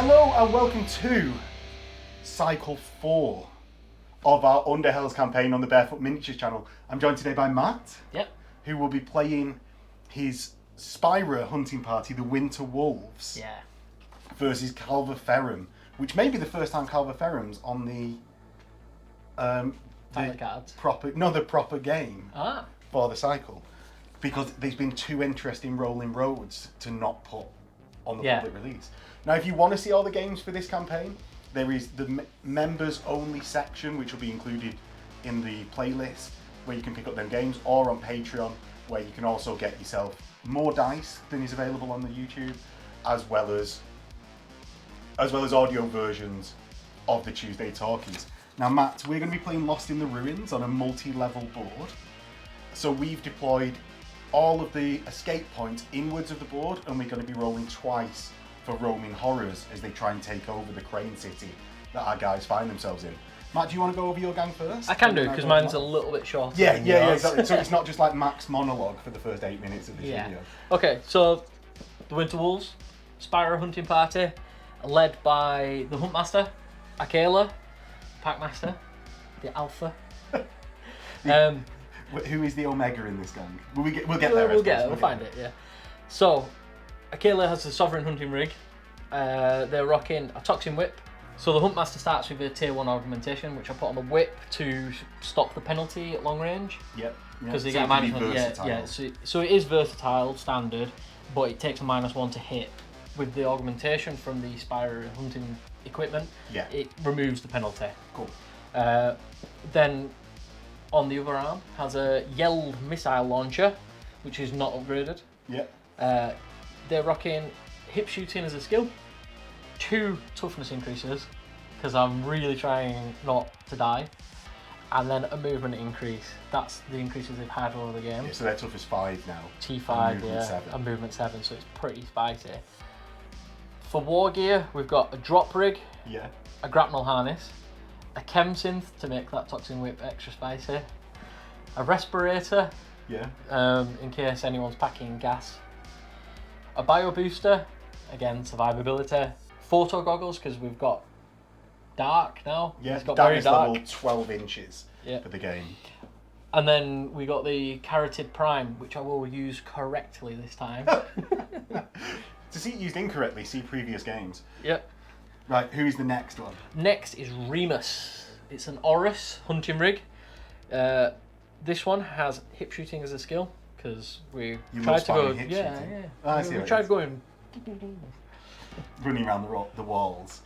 Hello and welcome to Cycle 4 of our Underhells campaign on the Bearfoot Miniatures channel. I'm joined today by Matt, who will be playing his Spyrer hunting party, the Winter Wolves, versus Calvaferum, which may be the first time Calvaferum's on the proper game for the cycle, because there's been two interesting rolling roads to not put on the public release. Now, if you want to see all the games for this campaign, there is the members only section, which will be included in the playlist, where you can pick up them games, or on Patreon, where you can also get yourself more dice than is available on the YouTube, as well as audio versions of the Tuesday Talkies. Now, Matt, we're going to be playing Lost in the Ruins on a multi-level board. So we've deployed all of the escape points inwards of the board, and we're going to be rolling twice for roaming horrors as they try and take over the crane city that our guys find themselves in. Matt, do you want to go over your gang first? I can do, because mine's a little bit shorter. Yeah, exactly. So it's not just like Mac's monologue for the first 8 minutes of this video. Okay, so the Winter Wolves, Spyrer hunting party, led by the Huntmaster, Akela, Packmaster, the Alpha. Who is the Omega in this gang? We'll get there. We'll find it, yeah. So, Akela has the Sovereign hunting rig. They're rocking a Toxin Whip. So the Huntmaster starts with a tier 1 augmentation, which I put on the whip to stop the penalty at long range. Yep. Because they get a -1. So it is versatile, standard, but it takes a -1 to hit. With the augmentation from the Spyrer hunting equipment, it removes the penalty. Cool. Then on the other arm has a Yelled missile launcher, which is not upgraded. Yeah. They're rocking hip shooting as a skill, 2 toughness increases, because I'm really trying not to die, and then a movement increase. That's the increases they've had over the game. Yeah, so they're toughness 5 now. T5, and movement 7, so it's pretty spicy. For war gear, we've got a drop rig, a grapnel harness, a chem synth to make that Toxin Whip extra spicy, a respirator, in case anyone's packing gas, a bio booster, again survivability, photo goggles because we've got dark now. Yeah, it's got dark very is dark. level 12 inches for the game. And then we got the Carotid Prime, which I will use correctly this time. To see it used incorrectly, see previous games. Yep. Right, who is the next one? Next is Remus. It's an Oris hunting rig. This one has hip shooting as a skill, because we tried to go. We tried going running around the walls.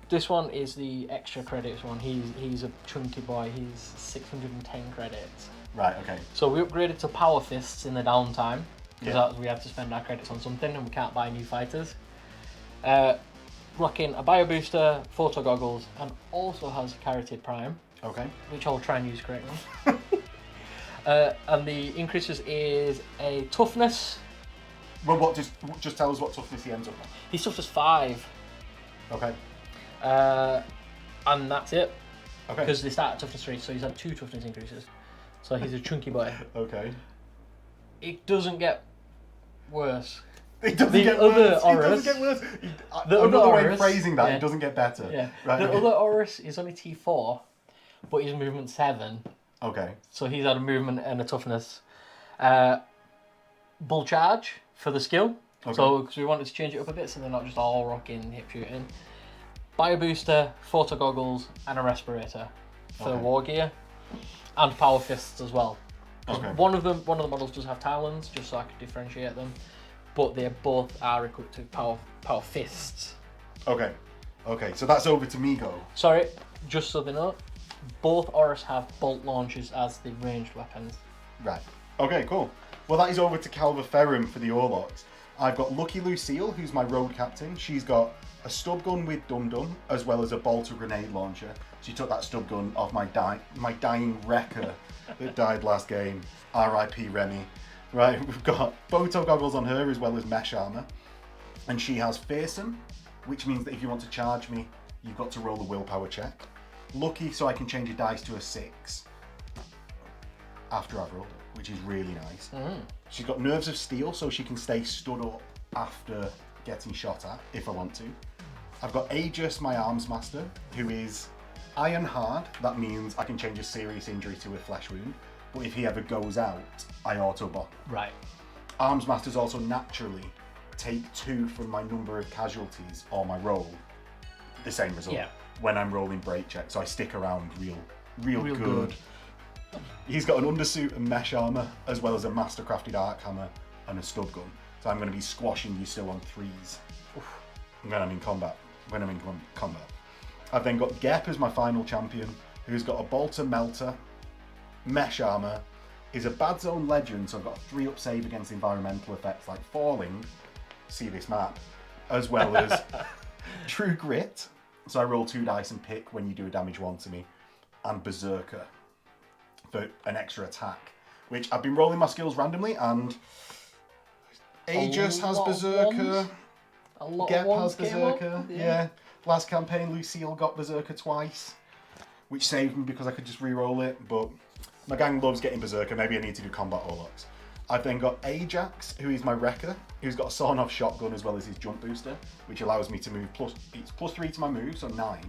This one is the extra credits one. He's a chunky boy. He's 610 credits. Right. Okay. So we upgraded to Power Fists in the downtime, because we have to spend our credits on something, and we can't buy new fighters. Rocking a bio booster, photo goggles, and also has Carotid Prime. Okay. Which I'll try and use correctly. And the increases is a toughness. Well, just tell us what toughness he ends up on. He's toughness 5. Okay. And that's it. Okay. Because they start at toughness 3, so he's had 2 toughness increases. So he's a chunky boy. Okay. It doesn't get worse. It doesn't get worse. It doesn't get worse. Another way of phrasing that, it doesn't get better. Yeah. Right, the other Oris is only T4, but he's movement 7. Okay. So he's had a movement and a toughness. Bull charge for the skill. Okay. So because we wanted to change it up a bit, so they're not just all rocking hip shooting. Bio booster, photo goggles, and a respirator for war gear, and power fists as well. Okay. One of the models does have talons, just so I could differentiate them, but they both are equipped with power fists. Okay. Okay. So that's over to Migo. Sorry, just so they know, both Oris have bolt launchers as the ranged weapons. Right. Okay. Cool. Well, that is over to Calvaferum for the Orlocks. I've got Lucky Lucille, who's my road captain. She's got a stub gun with Dum Dum, as well as a bolter grenade launcher. She took that stub gun off my dying wrecker that died last game. R.I.P. Remy. Right, we've got photo goggles on her, as well as mesh armor. And she has Fearsome, which means that if you want to charge me, you've got to roll a willpower check. Lucky, so I can change a dice to a 6 after I've rolled it, which is really nice. She's got Nerves of Steel, so she can stay stood up after getting shot at, if I want to. I've got Aegis, my arms master, who is iron hard. That means I can change a serious injury to a flesh wound, but if he ever goes out, I auto-bot. Right. Arms masters also naturally take 2 from my number of casualties or my roll, the same result, when I'm rolling break checks. So I stick around real good. He's got an undersuit and mesh armor, as well as a mastercrafted arc hammer and a stud gun. So I'm going to be squashing you still on 3s when I'm in combat. I've then got Gep as my final champion, who's got a bolter melter, mesh armor, is a bad zone legend, so I've got a 3-up save against environmental effects like falling, see this map, as well as true grit, so I roll 2 dice and pick when you do a damage 1 to me, and berserker for an extra attack, which I've been rolling my skills randomly, and Aegis has berserker, Gep has berserker, yeah. Last campaign Lucille got berserker twice, which saved me because I could just re-roll it, but my gang loves getting berserker. Maybe I need to do combat Orlocks. I've then got Ajax, who is my wrecker, who's got a sawn-off shotgun as well as his jump booster, which allows me to move it's +3 to my move, so 9,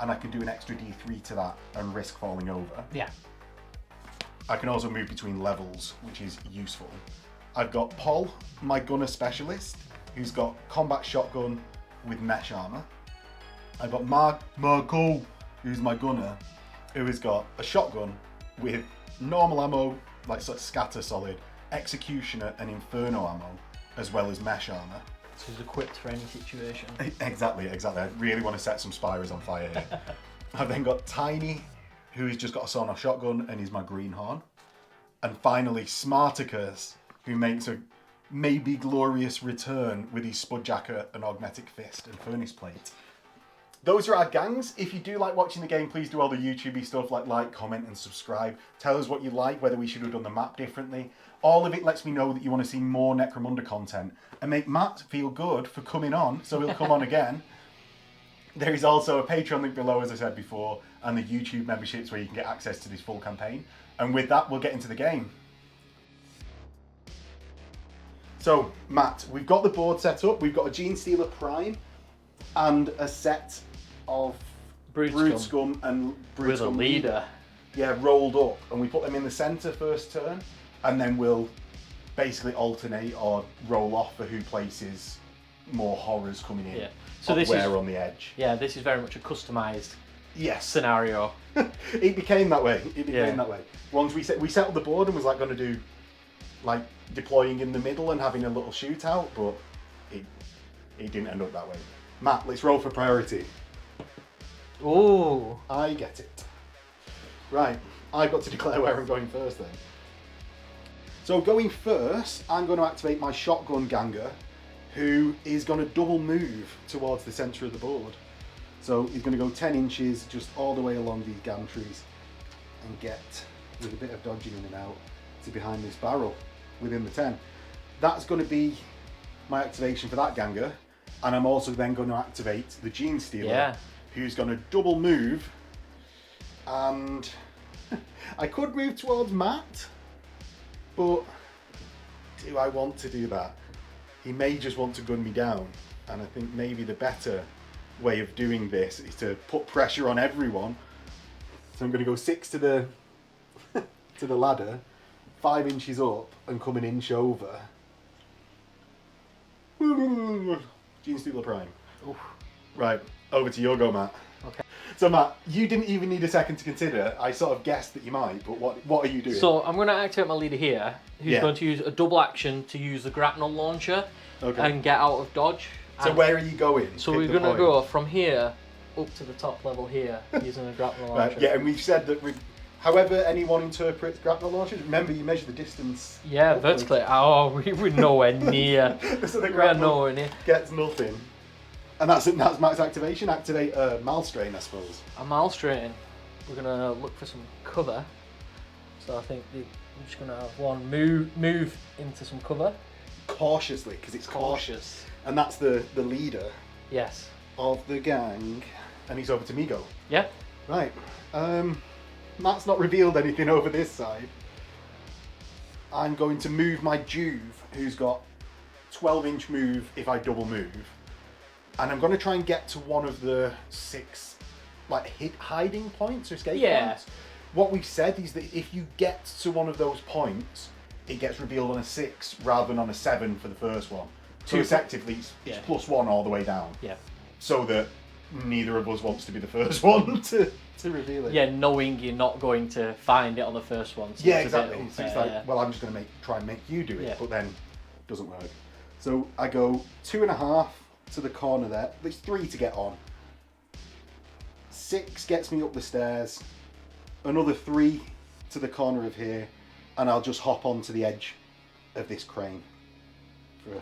and I can do an extra D3 to that and risk falling over. Yeah. I can also move between levels, which is useful. I've got Paul, my gunner specialist, who's got combat shotgun with mesh armor. I've got Marco, who's my gunner, who has got a shotgun with normal ammo, like sort of scatter solid, executioner and inferno ammo, as well as mesh armor. So he's equipped for any situation. Exactly. I really want to set some Spyrers on fire here. I've then got Tiny, who's just got a sawn-off shotgun and is my greenhorn. And finally, Smarticus, who makes a maybe glorious return with his Spudjacker and Augmetic Fist and Furnace Plate. Those are our gangs. If you do like watching the game, please do all the YouTubey stuff like, comment and subscribe. Tell us what you like, whether we should have done the map differently. All of it lets me know that you want to see more Necromunda content and make Matt feel good for coming on, so he'll come on again. There is also a Patreon link below, as I said before, and the YouTube memberships where you can get access to this full campaign. And with that, we'll get into the game. So, Matt, we've got the board set up. We've got a Gene Stealer Prime and a set of Brood Scum and Brood Scum leader. Yeah, rolled up, and we put them in the centre first turn, and then we'll basically alternate or roll off for who places more horrors coming in. Yeah. So this is on the edge. Yeah, this is very much a customised yes scenario. It became that way. That way. Once we set up the board and was like going to do like deploying in the middle and having a little shootout, but it didn't end up that way. Matt, let's roll for priority. Ooh. I get it. Right, I've got to declare where I'm going first then. So going first, I'm going to activate my shotgun ganger, who is going to double move towards the centre of the board. So he's going to go 10 inches just all the way along these gantries and get, with a bit of dodging in and out, to behind this barrel within the 10. That's going to be my activation for that ganger. And I'm also then going to activate the Gene Stealer, who's going to double move. And I could move towards Matt, but do I want to do that? He may just want to gun me down. And I think maybe the better way of doing this is to put pressure on everyone. So I'm going to go 6 to the to the ladder, 5 inches up and come an inch over. Gene Stealer Prime. Oof. Right, over to your go, Matt. Okay. So Matt, you didn't even need a second to consider. I sort of guessed that you might, but what are you doing? So I'm going to activate my leader here, who's going to use a double action to use the grapnel launcher and get out of dodge. So where are you going? So we're going to go from here up to the top level here using a grapnel launcher. Right, yeah, and we've said that however anyone interprets grapnel launchers, remember you measure the distance. Yeah, vertically. Oh, we're nowhere near. So the we're nowhere near. Gets nothing. And that's Matt's activation. Activate a Malstrain, I suppose. A Malstrain. We're going to look for some cover. So I think I'm just going to have one move into some cover. Cautiously, because it's cautious. And that's the leader. Yes. Of the gang. And he's over to Migo. Yeah. Right. Matt's not revealed anything over this side. I'm going to move my Juve, who's got 12-inch move if I double move. And I'm going to try and get to one of the 6 like hiding points or escape points. What we've said is that if you get to one of those points, it gets revealed on a 6 rather than on a 7 for the first one. So effectively, it's +1 all the way down. Yeah. So that neither of us wants to be the first one to reveal it. Yeah, knowing you're not going to find it on the first one. So yeah, exactly. So it's like, well, I'm just going to try and make you do it, but then it doesn't work. So I go 2.5 to the corner there. There's 3 to get on. 6 gets me up the stairs. Another 3 to the corner of here, and I'll just hop onto the edge of this crane for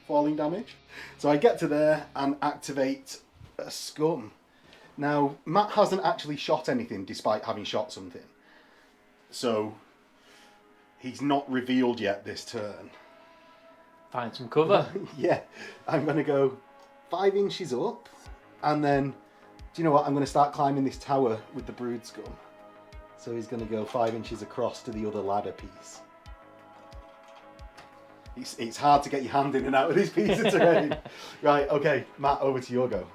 falling damage. So I get to there and activate a scum. Now, Matt hasn't actually shot anything despite having shot something. So he's not revealed yet this turn. Find some cover. Yeah, I'm going to go 5 inches up, and then, do you know what? I'm going to start climbing this tower with the brood scum. So he's going to go 5 inches across to the other ladder piece. It's hard to get your hand in and out of this piece of terrain. Right, okay, Matt, over to your go.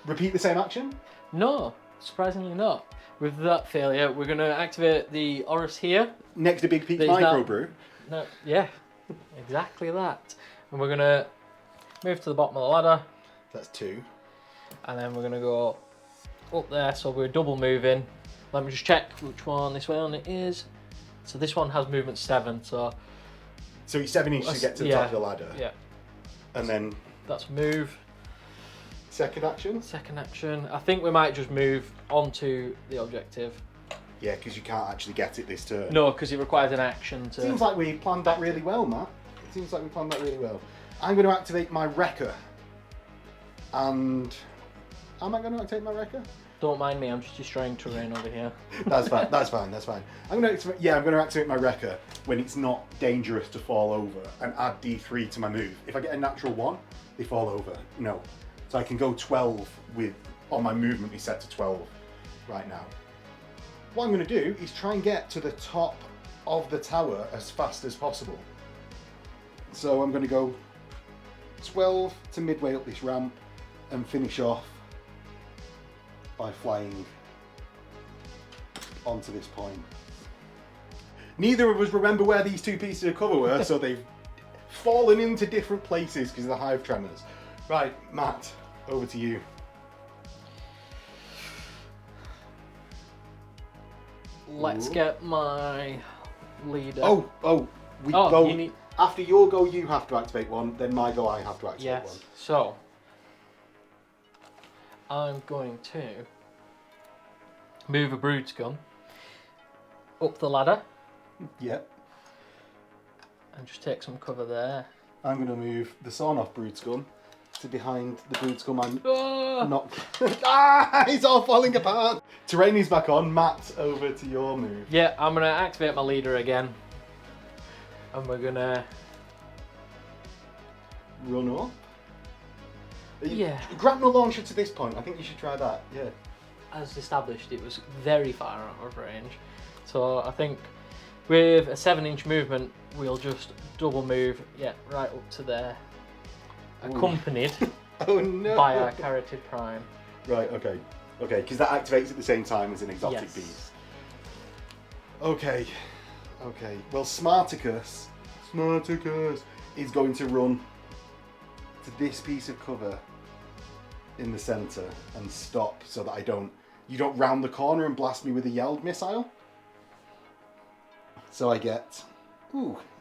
Repeat the same action? No, surprisingly not. With that failure, we're going to activate the Oris here. Next to Big Pete's microbrew? No, yeah, exactly that. And we're going to move to the bottom of the ladder. That's 2. And then we're going to go up there, so we're double moving. Let me just check which one this one it is. So this one has movement 7, so it's 7 inches to get to the top of the ladder. Yeah. And then that's move. Second action? Second action. I think we might just move onto the objective. Yeah, because you can't actually get it this turn. No, because it requires an action to... Seems like we planned that really well, Matt. It seems like we planned that really well. I'm going to activate my Wrecker. And... am I going to activate my Wrecker? Don't mind me, I'm just destroying terrain over here. That's fine, that's fine, that's fine. I'm going to activate my Wrecker when it's not dangerous to fall over and add D3 to my move. If I get a natural 1, they fall over. No. So I can go 12 on my movement is set to 12 right now. What I'm going to do is try and get to the top of the tower as fast as possible. So I'm going to go 12 to midway up this ramp and finish off by flying onto this point. Neither of us remember where these 2 pieces of cover were, so they've fallen into different places because of the hive tremors. Right, Matt, over to you. Let's get my leader. After your go, you have to activate one. Then my go, I have to activate one. So I'm going to move a brood scum up the ladder. Yep. And just take some cover there. I'm going to move the sawn-off brood scum to behind the brood scum. I'm not... it's all falling apart. Terrain is back on. Matt, over to your move. Yeah, I'm going to activate my leader again. And we're going to... run up? Yeah. Grapnel launcher to this point. I think you should try that. Yeah. As established, it was very far out of range. So I think with a 7-inch movement, we'll just double move, right up to there. Accompanied by our carotid prime. Right, okay. Okay, because that activates at the same time as an exotic beast. Okay. Okay. Well, Smarticus is going to run to this piece of cover in the centre and stop so that you don't round the corner and blast me with a Yeld missile. So I get,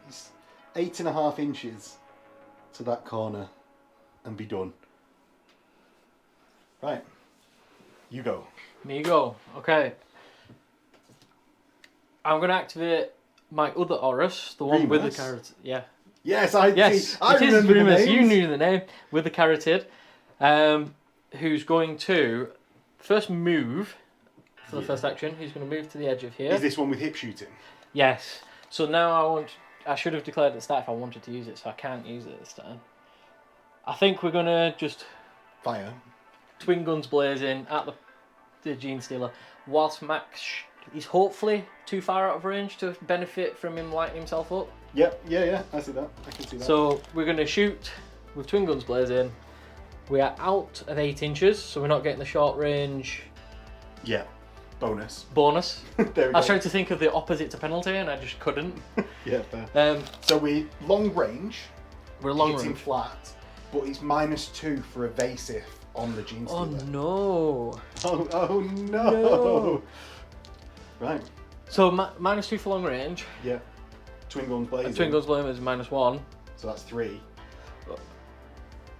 it's 8.5 inches to that corner and be done. Right, you go. Me go, okay. I'm going to activate my other Oris, the one with the carrot. Yeah. Yes, I remember the names. You knew the name, with the carotid, who's going to first move for the first action. He's going to move to the edge of here. Is this one with hip shooting? Yes. So now I should have declared at the start if I wanted to use it, so I can't use it this time. I think we're going to just fire. Twin guns blazing at the Gene Stealer, whilst Max He's hopefully too far out of range to benefit from him lighting himself up. Yep, yeah, I see that. I can see that. So we're going to shoot with twin guns blazing. We are out of 8 inches, so we're not getting the short range. Yeah, bonus. There we go. I was trying to think of the opposite to penalty, and I just couldn't. Yeah, fair. So we long range. We're long hitting range. Flat, but it's -2 for evasive on the Gene Stealer. Oh no! Oh no! Right. So -2 for long range. Yeah. Twin guns blazing. Twin guns blazing is -1. So that's 3.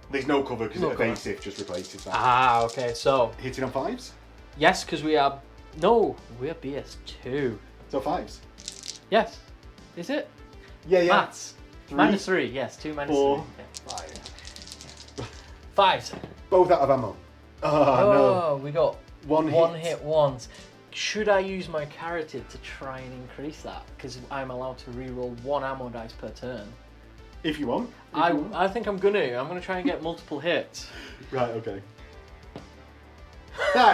There's no cover because evasive just replaces that. Ah, okay. So hitting on 5s. Yes, because we are BS2. So 5s. Yes. Is it? Yeah. Maths. 3. -3. Yes, 2 -3. 4. Yeah. 5s. Both out of ammo. Oh no. We got one hit once. Should I use my carotid to try and increase that? Because I'm allowed to reroll 1 ammo dice per turn. If you want. I think I'm gonna try and get multiple hits. Right, okay.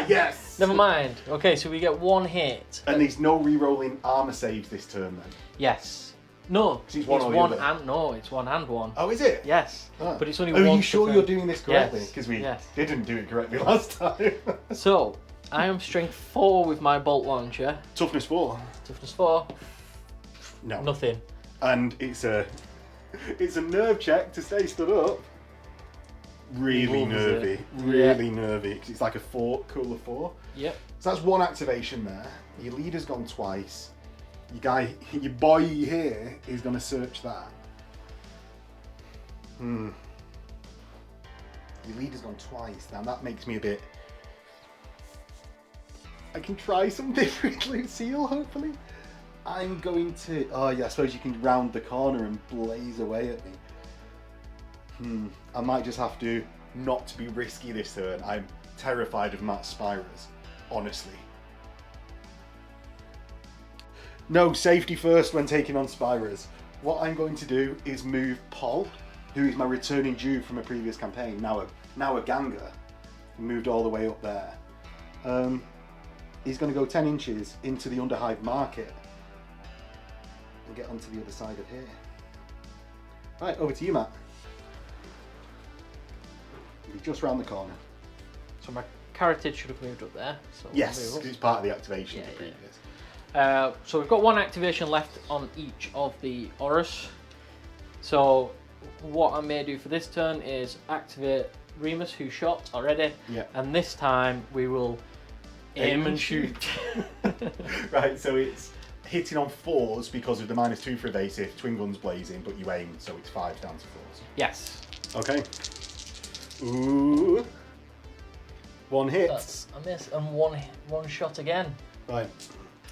Yes! Never mind. Okay, so we get 1 hit. And there's no re-rolling armor saves this turn then? Yes. No. It's one or the other. It's 1 and 1. Oh, is it? Yes. But it's only one. Are you per sure turn. you're doing this correctly? Yes. Because we didn't do it correctly last time. So, I am strength 4 with my bolt launcher. Toughness 4. Toughness 4. No. Nothing. And it's a nerve check to stay stood up. Really nervy. Really nervy. Because it's like a cooler 4. Yep. So that's 1 activation there. Your leader's gone twice. Your boy here is going to search that. Your leader's gone twice. Now that makes me a bit... I can try something with Lucille, hopefully. I'm going to... Oh yeah, I suppose you can round the corner and blaze away at me. I might just have to not be risky this turn. I'm terrified of Matt's Spyrers, honestly. No, safety first when taking on Spyrers. What I'm going to do is move Paul, who is my returning Jew from a previous campaign, now a Ganger, moved all the way up there. He's going to go 10 inches into the Underhive market and get onto the other side of here. Right, over to you, Matt. He's just round the corner. So my carotid should have moved up there. So yes, because it's part of the activation of the previous. So we've got 1 activation left on each of the Auras. So what I may do for this turn is activate Remus, who shot already. Yeah. And this time we will aim and shoot. Right, so it's hitting on 4s because of the -2 for evasive, twin guns blazing, but you aim, so it's 5 down to 4s. Yes. Okay. Ooh. 1 hit. That's a miss, and one shot again. Right.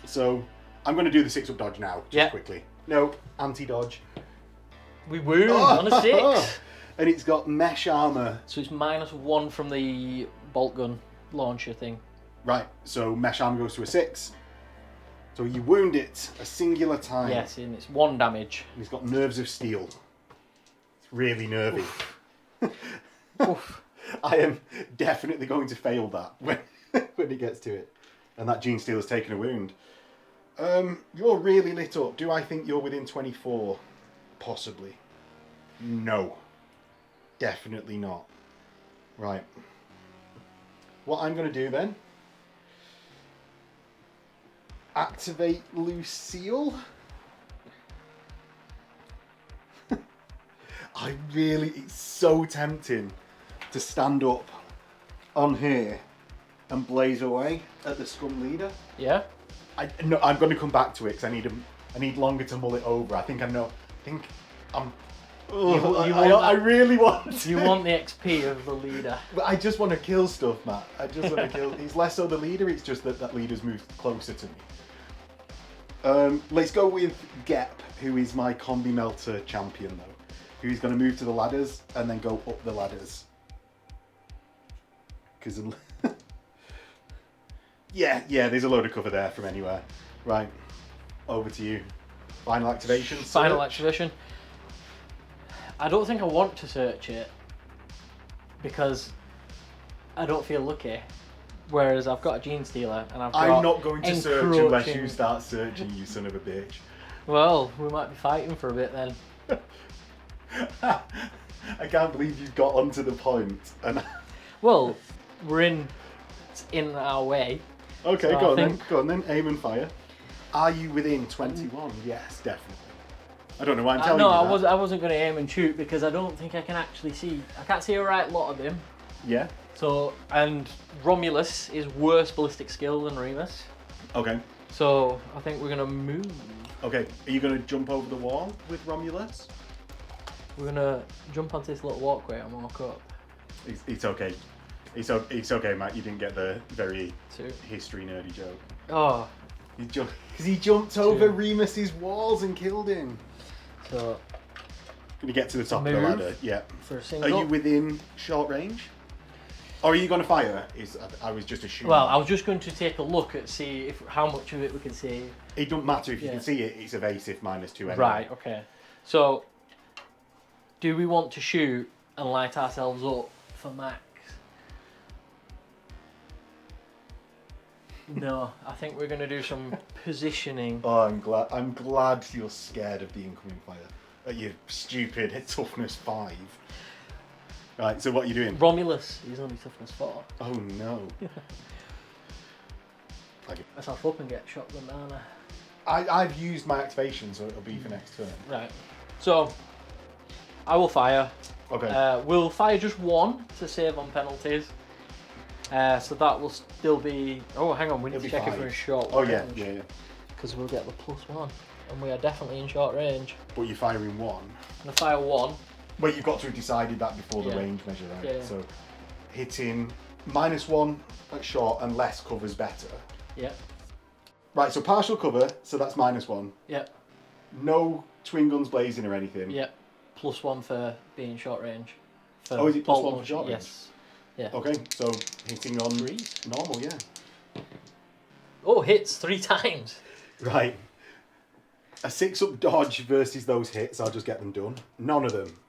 So I'm going to do the 6-up dodge now, just quickly. Nope, anti-dodge. We wound on a 6. And it's got mesh armor. So it's -1 from the bolt gun launcher thing. Right, so mesh armor goes to a 6. So you wound it a singular time. Yes, and it's 1 damage. And it's got nerves of steel. It's really nervy. Oof. I am definitely going to fail that when it gets to it. And that Gene Stealer's taken a wound. You're really lit up. Do I think you're within 24? Possibly. No. Definitely not. Right. What I'm going to do then... activate Lucille. It's so tempting to stand up on here and blaze away at the scum leader. Yeah. No, I'm going to come back to it because I need longer to mull it over. I think I'm. I really want. You want the XP of the leader. But I just want to kill stuff, Matt. I just want to kill. He's less so the leader. It's just that leader's moved closer to me. Let's go with Gep, who is my combi melter champion, though. Who's going to move to the ladders and then go up the ladders. Because yeah, there's a load of cover there from anywhere. Right, over to you. Final activation. Final activation. I don't think I want to search it because I don't feel lucky. Whereas I've got a Gene Stealer and I've got I'm not going to search unless you start searching, you son of a bitch. Well, we might be fighting for a bit then. I can't believe you've got onto the point. And well, we're in our way. Okay, so go on then. Aim and fire. Are you within 21? Yes, definitely. I don't know why I'm telling you that. No, I wasn't going to aim and shoot because I don't think I can actually see. I can't see a right lot of him. Yeah. So, and Romulus is worse ballistic skill than Remus. Okay. So, I think we're going to move. Okay, are you going to jump over the wall with Romulus? We're going to jump onto this little walkway and walk up. It's okay. It's okay, Matt. You didn't get the very history nerdy joke. Oh. Because he jumped over Remus's walls and killed him. So. Can you get to the top of the ladder? Yeah. For a single. Are you within short range? Or are you going to fire? I was just assuming. Well, I was just going to take a look at see how much of it we can see. It doesn't matter if you can see it. It's evasive -2 anyway. Right. Okay. So, do we want to shoot and light ourselves up for max? No, I think we're going to do some positioning. Oh, I'm glad you're scared of the incoming fire. You stupid toughness 5. Right, so what are you doing? Romulus, he's only toughness 4. Oh no. Let's hop up and get shotgun down. I've used my activation, so it'll be for next turn. Right. So, I will fire. Okay. We'll fire just 1 to save on penalties. So that will still be... Oh, hang on, we need to check if we're in short range. Oh, yeah. Because we'll get the +1. And we are definitely in short range. But you're firing 1. I'm going to fire 1. Well, you've got to have decided that before the range measure, right? Yeah. So, hitting -1 at short and less cover's better. Yep. Right, so partial cover, so that's -1. Yep. No twin guns blazing or anything. Yep. +1 for being short range. Oh, is it +1 for short range? Yes. Yeah. Okay, so hitting on normal, yeah. Oh, hits 3 times. Right. A 6-up dodge versus those hits, I'll just get them done. None of them.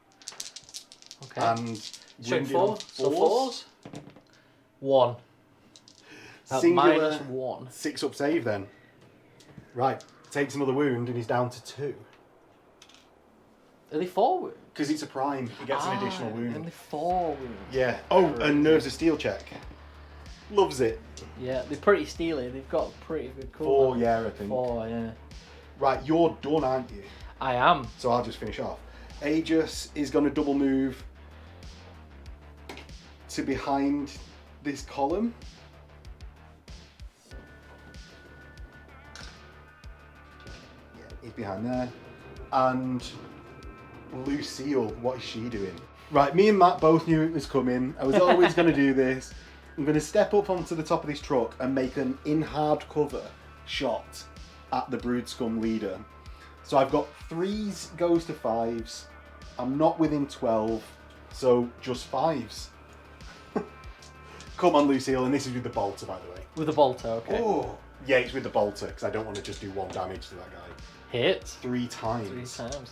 Okay. And straight 4. So 4s. 1. Singular -1. 6-up save then. Right. Takes another wound and he's down to 2. Are they 4 wounds? Because it's a prime, he gets an additional wound. Only 4 wounds. Yeah. Oh, and nerves of steel check. Loves it. Yeah, they're pretty steely. They've got pretty good cover. 4, yeah, I think. 4, yeah. Right, you're done, aren't you? I am. So I'll just finish off. Aegis is going to double move to behind this column. Yeah, he's behind there. And Lucille, what is she doing? Right, me and Matt both knew it was coming. I was always going to do this. I'm going to step up onto the top of this truck and make an in hard cover shot at the Brood Scum leader. So I've got 3s goes to 5s. I'm not within 12, so just 5s. Come on, Lucille, and this is with the bolter, by the way. With the bolter, okay. Oh, yeah, it's with the bolter, because I don't want to just do 1 damage to that guy. Hit. 3 times. 3 times.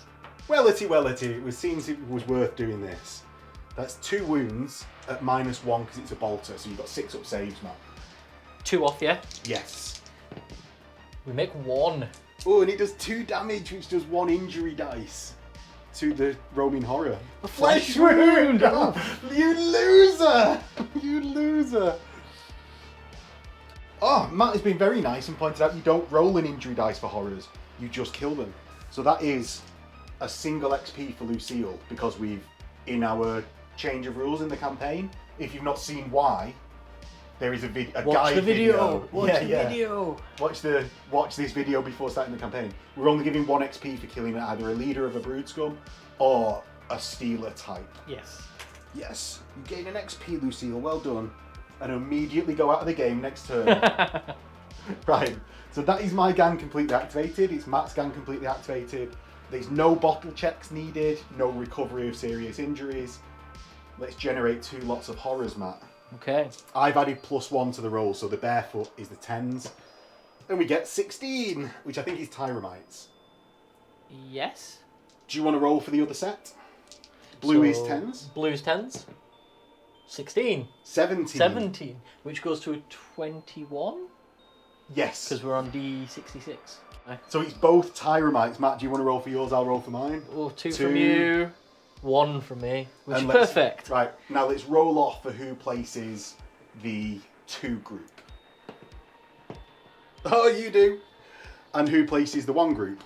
Well, it seems it was worth doing this. That's 2 wounds at -1 because it's a bolter, so you've got 6-up saves, Matt. 2 off, yeah? Yes. We make 1. Oh, and it does 2 damage, which does 1 injury dice to the roaming horror. A flesh wound! Oh, you loser! You loser! Oh, Matt has been very nice and pointed out you don't roll an injury dice for horrors, you just kill them. So that is a single XP for Lucille, because we've, in our change of rules in the campaign, if you've not seen why, there is a guide video. Watch the video. Watch this video before starting the campaign. We're only giving 1 XP for killing either a leader of a Brood Scum or a Stealer type. Yes. Yes, you gain an XP, Lucille. Well done. And immediately go out of the game next turn. Right. So that is my gang completely activated. It's Matt's gang completely activated. There's no bottle checks needed. No recovery of serious injuries. Let's generate 2 lots of horrors, Matt. Okay. I've added +1 to the roll, so the Barefoot is the 10s. And we get 16, which I think is Tyramites. Yes. Do you want to roll for the other set? Blue is 10s. Blue's 10s. 16. 17. 17, which goes to a 21? Yes. Because we're on D66. So it's both Tyramites. Matt, do you want to roll for yours? I'll roll for mine. Oh, two from you, 1 from me, which is perfect. Right, now let's roll off for who places the 2 group. Oh, you do. And who places the 1 group?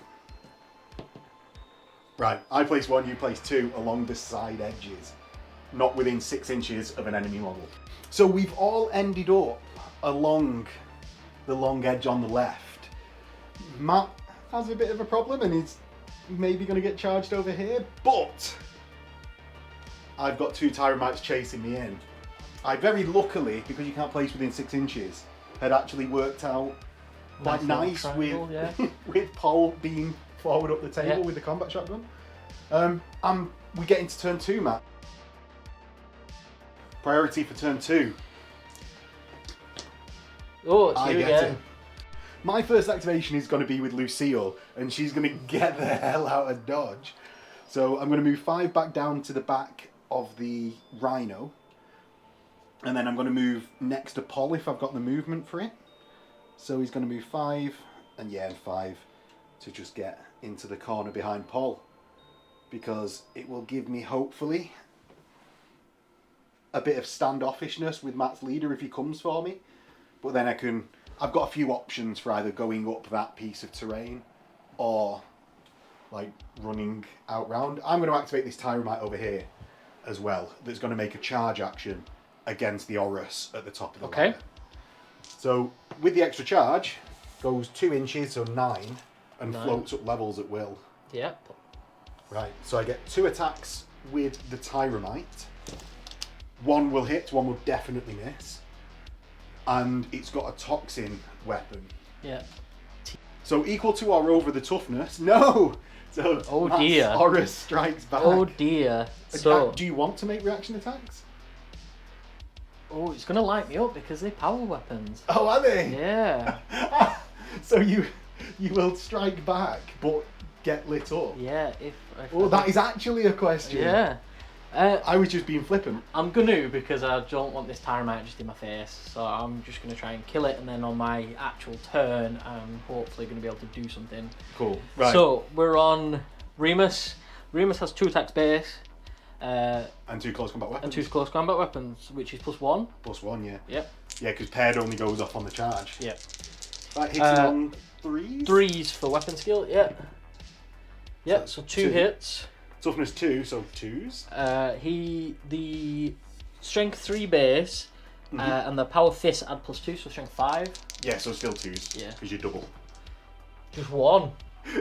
Right, I place 1, you place 2 along the side edges, not within 6 inches of an enemy model. So we've all ended up along the long edge on the left. Matt has a bit of a problem and he's maybe going to get charged over here, but I've got 2 Tyramites chasing me in. I very luckily, because you can't place within 6 inches, had actually worked out quite nice with, yeah. with Paul being forward up the table with the combat shotgun. We get into turn 2, Matt. Priority for turn 2. Oh, it's you again. My first activation is going to be with Lucille, and she's going to get the hell out of dodge. So I'm going to move 5 back down to the back of the Rhino, and then I'm going to move next to Paul if I've got the movement for it. So he's going to move 5, and 5 to just get into the corner behind Paul, because it will give me, hopefully, a bit of standoffishness with Matt's leader if he comes for me. But then I've got a few options for either going up that piece of terrain or like running out round. I'm going to activate this Tyramite over here as well. That's going to make a charge action against the Horus at the top of the ladder. So with the extra charge, goes 2 inches, so 9, and floats up levels at will. Yep. Right, so I get 2 attacks with the Tyramite. 1 will hit, 1 will definitely miss. And it's got a toxin weapon. Yeah. So equal to or over the toughness. No! So oh dear. Horus strikes back. Oh dear. So do you want to make reaction attacks? Oh, it's going to light me up because they're power weapons. Oh, are they? Yeah. So you will strike back, but get lit up? Yeah. Oh, that is actually a question. Yeah. I was just being flippant. I'm gonna because I don't want this Tyramite just in my face, so I'm just gonna try and kill it, and then on my actual turn, I'm hopefully gonna be able to do something. Cool. Right. So we're on Remus. Remus has 2 attacks base. And 2 close combat weapons. And 2 close combat weapons, which is +1. +1, yeah. Yep. Yeah, because paired only goes off on the charge. Yep. Right, hitting on 3s? 3s for weapon skill, yeah. Yep, so 2 hits. Toughness 2, so 2s. The strength 3 base, and the power fist add +2, so strength 5. Yeah, so still 2s. Yeah. Because you're double. Just 1.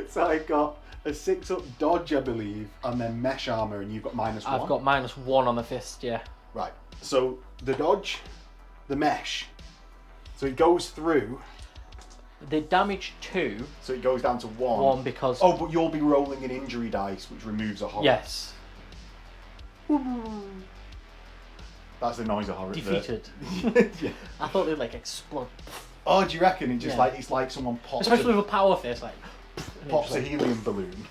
So I got a 6-up dodge, I believe, and then mesh armor, and you've got -1. I've got -1 on the fist, yeah. Right. So the dodge, the mesh. So it goes through. They damage 2. So it goes down to 1. 1 because... Oh, but you'll be rolling an injury dice, which removes a horror. Yes. That's the noise of horror. Defeated. Yeah. I thought they'd like explode. Oh, do you reckon? It just it's like someone pops. Especially with a power fist, like pops a helium balloon.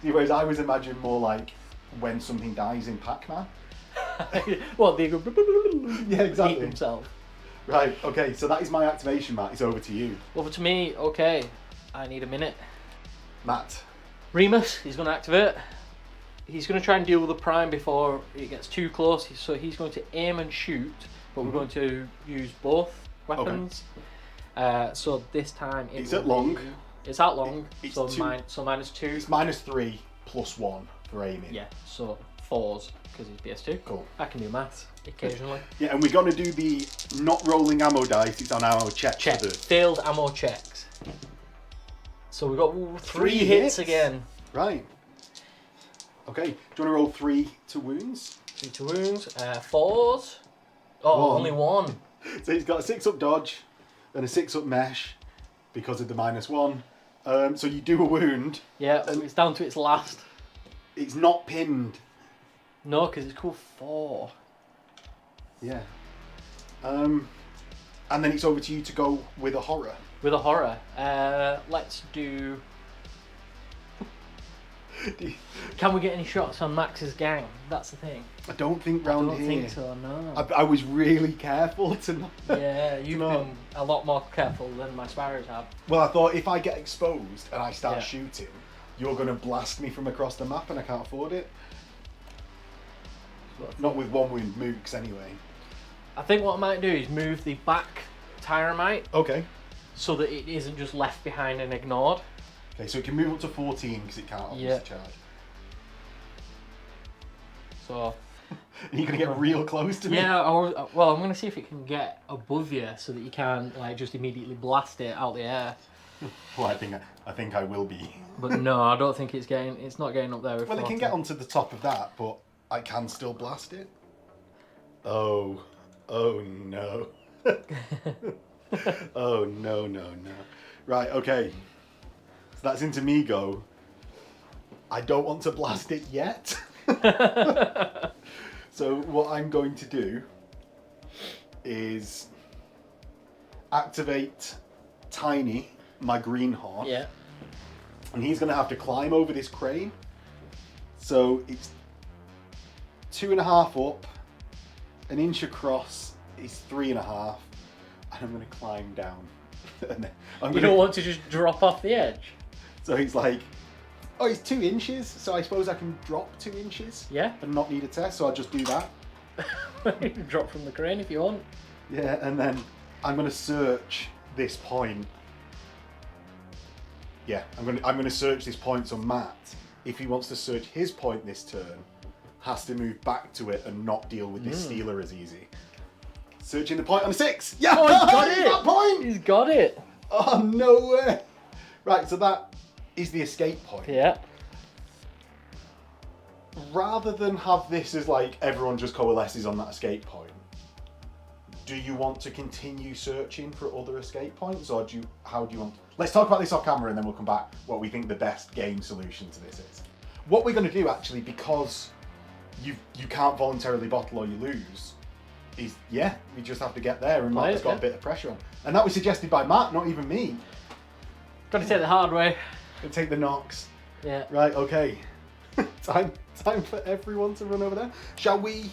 Whereas I was imagining more like when something dies in Pac-Man. Well, they go. Yeah, exactly. Eat themselves. Right. Okay. So that is my activation, Matt. It's over to you. Over to me. Okay. I need a minute. Matt. Remus. He's going to activate. He's going to try and deal with the prime before it gets too close. So he's going to aim and shoot, but we're going to use both weapons. Okay. So this time it's at long. It's at long. It's so two, -2. It's -3 +1 for aiming. Yeah. So 4s because he's BS2. Cool. I can do maths occasionally. Yeah, and we're going to do the not rolling ammo dice. It's on ammo checks. Check. Failed ammo checks. So we've got 3 hits again. Right. Okay. Do you want to roll 3 to wounds? 3 to wounds. 4s. Oh, only 1. So he's got a 6-up dodge and a 6-up mesh because of the -1. So you do a wound. Yeah, and it's down to its last. It's not pinned. No, because it's called 4. Yeah. And then it's over to you to go with a horror. With a horror. Let's do... Can we get any shots on Max's gang? That's the thing. I don't think round here. I don't think so, no. I was really careful to not... Yeah, you've been a lot more careful than my Spyrers have. Well, I thought if I get exposed and I start shooting, you're going to blast me from across the map and I can't afford it. Not with one wound mooks anyway. I think what I might do is move the back Tyromite. Okay. So that it isn't just left behind and ignored. Okay, so it can move up to 14 because it can't obviously charge. So... You're going to get real close to me? Yeah, well, I'm going to see if it can get above you so that you can like just immediately blast it out the air. Well, I think I will be. But no, I don't think it's not getting up there with 40. Well, it can get onto the top of that, but I can still blast it. Oh no. Oh no. Right, okay. So that's into me go. I don't want to blast it yet. So what I'm going to do is activate Tiny, my greenhorn. Yeah. And he's going to have to climb over this crane. So it's 2.5 up, 1 inch across is 3.5, and I'm going to climb down. And then you don't want to just drop off the edge? So he's like, oh, it's 2 inches, so I suppose I can drop 2 inches. Yeah. And not need a test, so I'll just do that. You can drop from the crane if you want. Yeah, and then I'm going to search this point. Yeah, I'm going to search this point, so Matt, if he wants to search his point this turn, has to move back to it and not deal with this stealer as easy. Searching the point on 6. Yeah, oh, he's got it. That point. He's got it. Oh, no way. Right, so that is the escape point. Yeah. Rather than have this as like everyone just coalesces on that escape point, do you want to continue searching for other escape points, or how do you want? Let's talk about this off camera and then we'll come back what we think the best game solution to this is. What we're going to do actually, because you can't voluntarily bottle or you lose, is we just have to get there, and Matt's got a bit of pressure on. And that was suggested by Matt, not even me. Got to take the hard way. Gonna take the knocks. Yeah. Right, okay. Time for everyone to run over there. Shall we?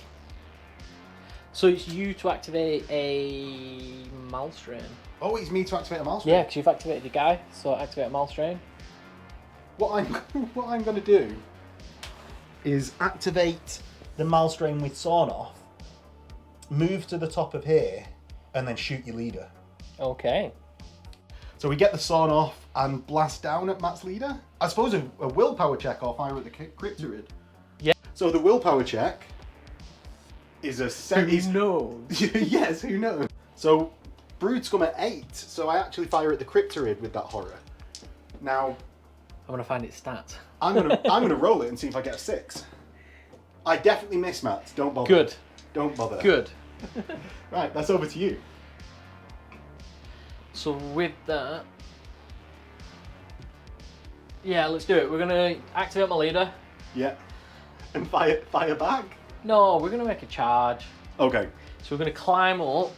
So it's you to activate a Malstrain. Oh, it's me to activate a Malstrain? Yeah, because you've activated the guy, so activate a Malstrain. What I'm going to do is activate the Malstrain with Sawn Off, move to the top of here, and then shoot your leader. Okay. So we get the Sawn Off and blast down at Matt's leader. I suppose a willpower check or fire at the Cryptorid. Yeah. So the willpower check is a set. Who knows? Yes, who knows? So Brutes come at 8, so I actually fire at the Cryptorid with that horror. Now I'm gonna find its stats. I'm gonna roll it and see if I get a 6. I definitely miss, Matt. Don't bother. Good. Don't bother. Good. Right, that's over to you. So with that, yeah, let's do it. We're gonna activate my leader. Yeah. And fire back? No, we're gonna make a charge. Okay. So we're gonna climb up.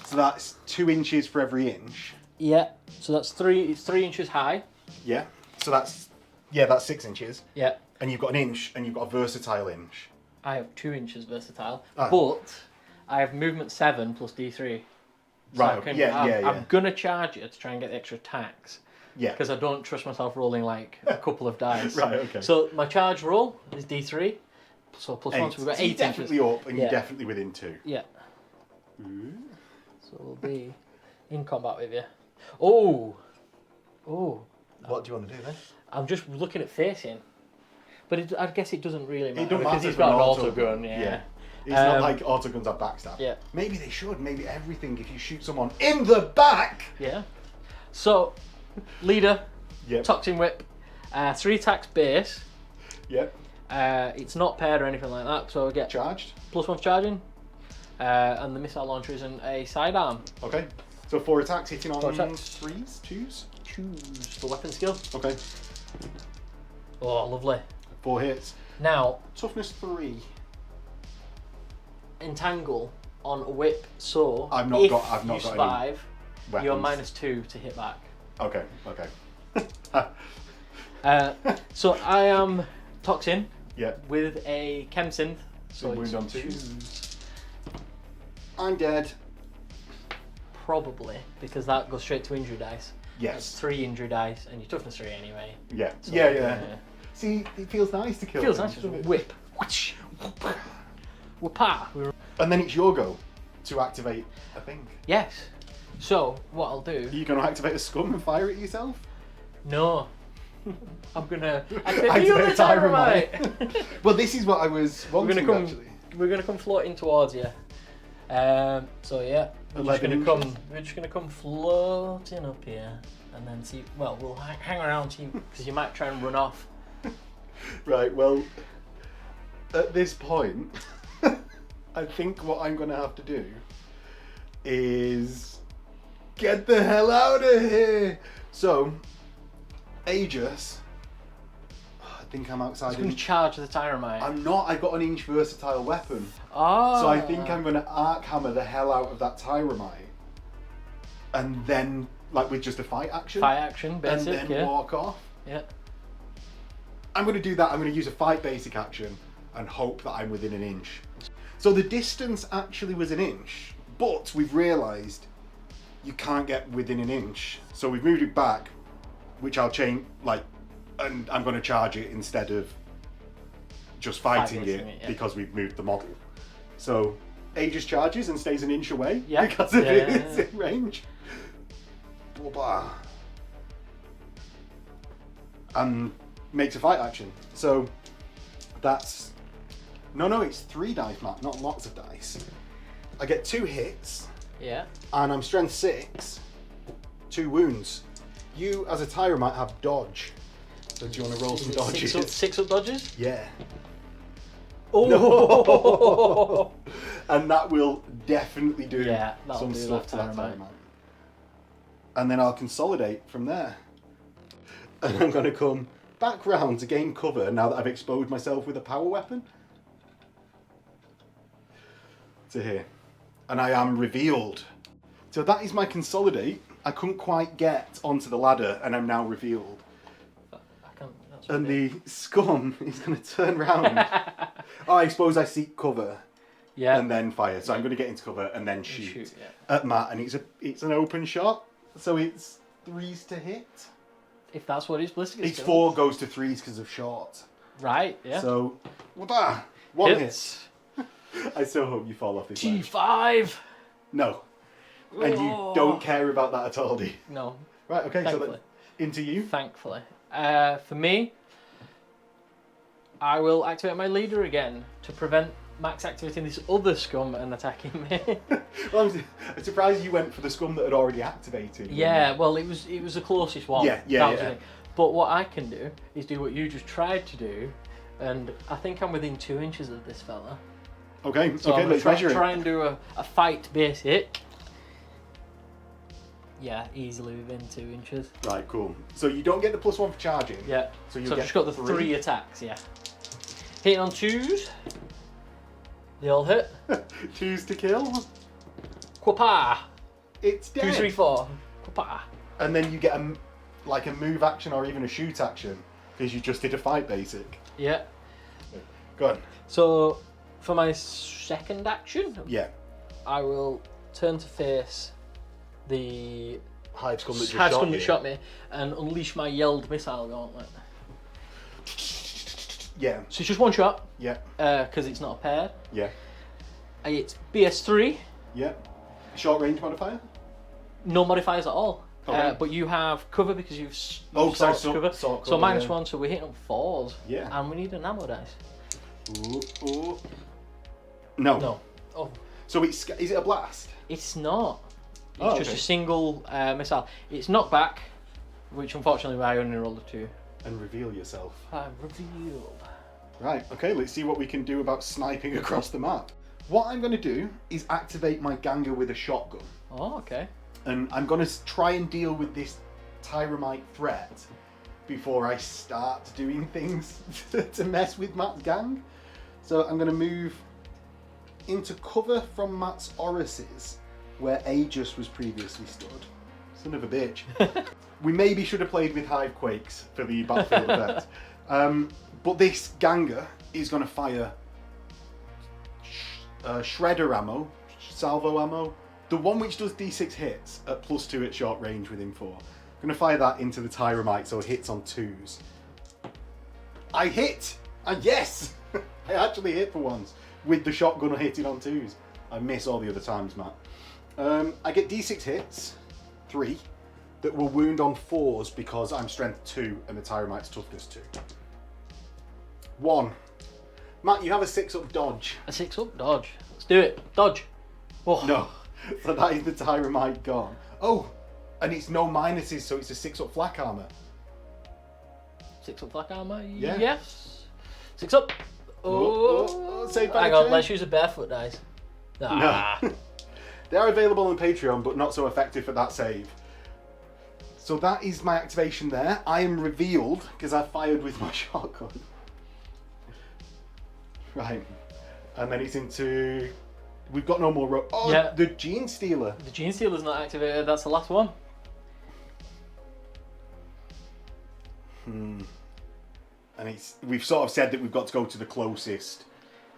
So that's 2 inches for every inch. Yeah. So that's it's 3 inches high. Yeah. So that's 6 inches. Yeah. And you've got an inch, and you've got a versatile inch. I have 2 inches versatile, Ah. but I have movement 7 plus D3. So Right. Okay. I'm gonna charge it to try and get the extra attacks. Yeah. Because I don't trust myself rolling like a couple of dice. Right. Okay. So my charge roll is D3. So plus 1, so we've got 8 so inches. definitely up, and you're definitely within 2. Yeah. Ooh. So we'll be in combat with you. Oh. What do you want to do then? I'm just looking at facing. But I guess it doesn't really matter. It don't because matter he's for got an an auto auto gun, gun. yeah. It's not like auto guns have backstab. Yeah. Maybe they should. Maybe everything. If you shoot someone in the back. Yeah. So, leader, Yep. Toxin Whip, 3 attacks base. Yep. It's not paired or anything like that, so I get Charged. plus 1 for charging. And the missile launcher isn't a sidearm. Okay. So 4 attacks hitting on 4 attacks. 3s, 2s. Choose the weapon skill. Okay. Oh, lovely. 4 hits. Now, Toughness 3. entangle on a whip, so I've not if got you any survive, you're weapons. -2 to hit back. Okay. So I am Toxin. Yeah. With a Chem Synth. So wound on 2. I'm dead. Probably, because that goes straight to injury dice. Yes. That's 3 injury dice, and your toughness 3 anyway. Yeah. So, yeah. See, it feels nice to kill. Feels nice to whip. Whoop-ah. And then it's your go to activate a thing. Yes. So what I'll do? Are you going to activate a scum and fire it yourself? No. I'm gonna activate a Tyromite. Well, this is what I was wanting. We're gonna come floating towards you. So yeah, we're just gonna come floating up here, and then see. Well, we'll hang around to you because you might try and run off. Right. Well, at this point, I think what I'm gonna have to do is get the hell out of here. So. Aegis. I think I'm outside. I'm going to charge the Tyromite. I'm not. I've got an inch versatile weapon. Oh. So I think I'm going to arc hammer the hell out of that Tyromite, and then like with just a fight action. Fight action, basic. And then walk off. Yeah. I'm going to do that. I'm going to use a fight basic action and hope that I'm within an inch. So the distance actually was an inch, but we've realised you can't get within an inch. So we've moved it back. Which I'll change, and I'm going to charge it instead of just fighting it because we've moved the model. So Aegis charges and stays an inch away because of it's in range. And makes a fight action. So that's it's 3 dice, Matt, not lots of dice. I get 2 hits. Yeah. And I'm strength 6, 2 wounds. You, as a Tyromite, have dodge. So do you want to roll some dodges? 6 up dodges? Yeah. Oh! No. And that will definitely do some do stuff to that Tyromite. And then I'll consolidate from there. And I'm going to come back round to gain cover now that I've exposed myself with a power weapon. To here. And I am revealed. So that is my consolidate. I couldn't quite get onto the ladder and I'm now revealed. And the scum is going to turn round. I suppose I seek cover. Yeah. And then fire. So I'm going to get into cover and then shoot at Matt. And it's an open shot. So it's 3s to hit. If that's what his ballistic is. It's 4 goes to 3s because of short. Right, yeah. So, one hit. I so hope you fall off this G5! No. And you don't care about that at all, do you? No. Right, okay, thankfully. So then into you. Thankfully. For me, I will activate my leader again to prevent Max activating this other scum and attacking me. Well, I'm surprised you went for the scum that had already activated. Yeah, well, it was the closest one. Yeah. But what I can do is do what you just tried to do, and I think I'm within 2 inches of this fella. Okay, so let's measure it. Try and do a fight basic. Yeah, easily within 2 inches. Right, cool. So you don't get the +1 for charging. Yeah. So I've just got the 3 attacks, yeah. Hitting on 2s. They all hit. 2s to kill. Quapa. It's dead. 2, 3, 4. Quapa. And then you get a move action or even a shoot action because you just did a fight basic. Yeah. Go on. So for my second action, I will turn to face the Hive scum that just shot me and unleash my yelled missile gauntlet. Yeah. So it's just 1 shot. Yeah. Because it's not a pair. Yeah. It's BS3. Yeah. Short range modifier? No modifiers at all. Okay. But you have cover because you've cover. So -1, so we're hitting on 4s. Yeah. And we need an ammo dice. Ooh. No. No. Oh. So is it a blast? It's not. It's just a single missile. It's knockback, which unfortunately I only rolled a 2. And reveal yourself. I reveal. Right, okay, let's see what we can do about sniping across the map. What I'm going to do is activate my Ganger with a shotgun. Oh, okay. And I'm going to try and deal with this Tyromite threat before I start doing things to mess with Matt's gang. So I'm going to move into cover from Matt's Orises, where Aegis was previously stood. Son of a bitch. We maybe should have played with Hive Quakes for the Battlefield effect. But this Ganger is going to fire Shredder ammo, Salvo ammo, the one which does D6 hits at +2 at short range within 4. I'm going to fire that into the Tyromite so it hits on 2s. I hit! And yes! I actually hit for once with the shotgun hitting on 2s. I miss all the other times, Matt. I get D6 hits, 3, that will wound on 4s because I'm strength 2 and the Tyromite's toughness 2. 1. Matt, you have a 6-up dodge. A 6-up dodge. Let's do it. Dodge. Oh. No. So that is the Tyromite gone. Oh, and it's no minuses, so it's a 6-up flak armor. 6-up flak armor? Yeah. Yes. 6-up. Oh. Save Hang on, let's use a barefoot dice. Nah. No. They are available on Patreon, but not so effective at that save. So that is my activation there. I am revealed because I fired with my shotgun. Right. And then it's into... We've got no more... Oh, yeah. The Gene Stealer. The Gene Stealer's not activated. That's the last one. And we've sort of said that we've got to go to the closest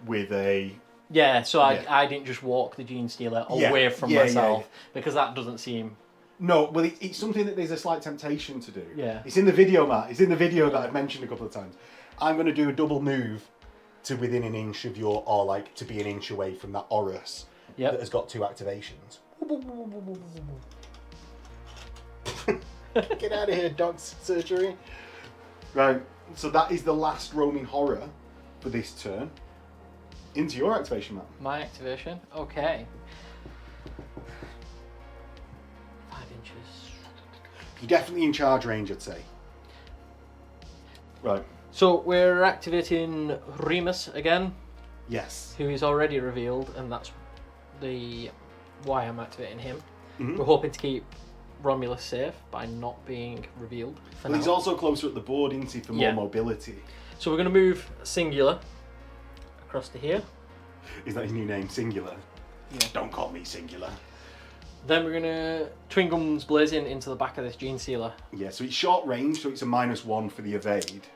with a... Yeah, so I didn't just walk the Gene Stealer away from myself because that doesn't seem... No, well, it's something that there's a slight temptation to do. Yeah. It's in the video, Matt. It's in the video that I've mentioned a couple of times. I'm going to do a double move to within an inch of your... Or, like, to be an inch away from that Horus that has got 2 activations. Get out of here, dog's surgery. Right, so that is the last roaming horror for this turn. Into your activation, Matt. My activation? Okay. 5 inches. You're definitely in charge range, I'd say. Right. So we're activating Remus again. Yes. Who is already revealed, and that's why I'm activating him. Mm-hmm. We're hoping to keep Romulus safe by not being revealed. Well, he's also closer at the board, isn't he, for more mobility. So we're going to move Singular across to here. Is that his new name, Singular? Yeah. Don't call me Singular. Then we're going to Twin Guns Blazing into the back of this Gene Stealer. Yeah, so it's short range, so it's a -1 for the evade.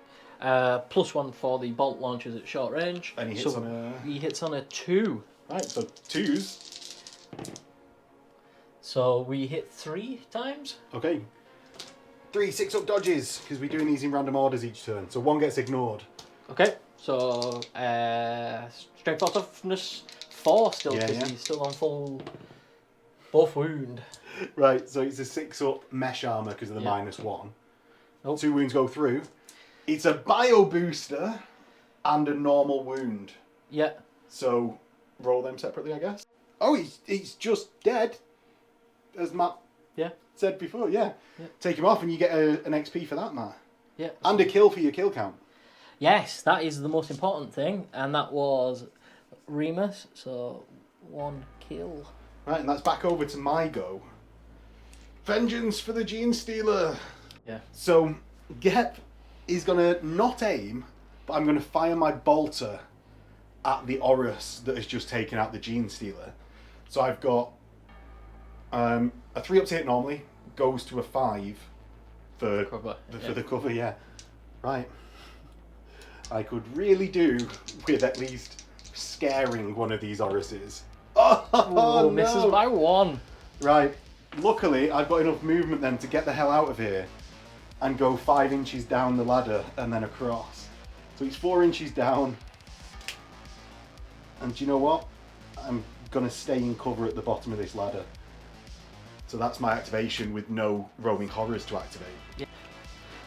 +1 for the bolt launchers at short range. And he hits on a... He hits on a 2. Right, so 2s. So we hit 3 times. Okay. 3 6-up dodges, because we're doing these in random orders each turn. So 1 gets ignored. Okay, so strength or toughness 4 still, because he's still on full buff wound. Right, so it's a 6-up mesh armor because of the -1. Nope. 2 wounds go through. It's a bio booster and a normal wound. Yeah. So roll them separately, I guess. Oh, he's just dead, as Matt said before. Yeah. Take him off and you get an XP for that, Matt. Yeah. And a kill for your kill count. Yes, that is the most important thing, and that was Remus. So 1 kill. Right, and that's back over to my go. Vengeance for the Gene Stealer. Yeah. So Gep is gonna not aim, but I'm gonna fire my bolter at the Horus that has just taken out the Gene Stealer. So I've got a 3-up to hit normally, goes to a 5 for cover. For the cover, yeah. Right. I could really do with at least scaring one of these Horuses. Oh, misses by 1. Right. Luckily, I've got enough movement then to get the hell out of here and go 5 inches down the ladder and then across. So it's 4 inches down. And do you know what? I'm going to stay in cover at the bottom of this ladder. So that's my activation with no roaming horrors to activate. Yeah.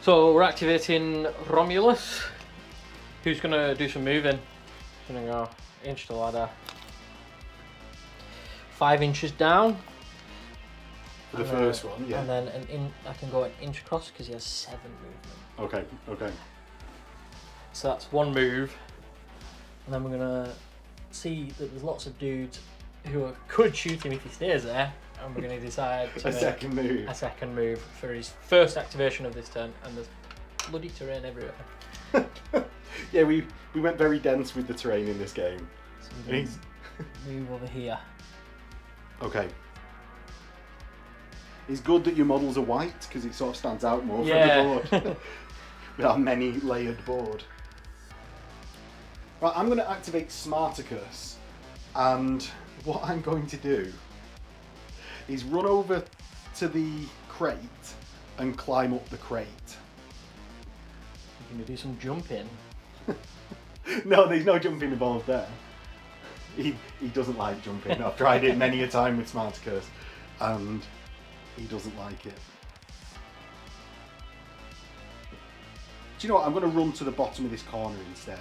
So we're activating Romulus, who's going to do some moving. Going to go inch the ladder. 5 inches down. For the first one, yeah. And then I can go an inch across because he has 7 movement. Okay. So that's 1 move. And then we're going to see that there's lots of dudes who could shoot him if he stays there. And we're going to decide to a second move for his first activation of this turn. And there's bloody terrain everywhere. Yeah, we went very dense with the terrain in this game. So move over here. Okay. It's good that your models are white because it sort of stands out more from the board. With our many layered board. Right, I'm going to activate Smarticus, and what I'm going to do is run over to the crate and climb up the crate. You're going to do some jumping? No, there's no jumping involved there. He doesn't like jumping. I've tried it many a time with Smarticus, and he doesn't like it. Do you know what? I'm going to run to the bottom of this corner instead,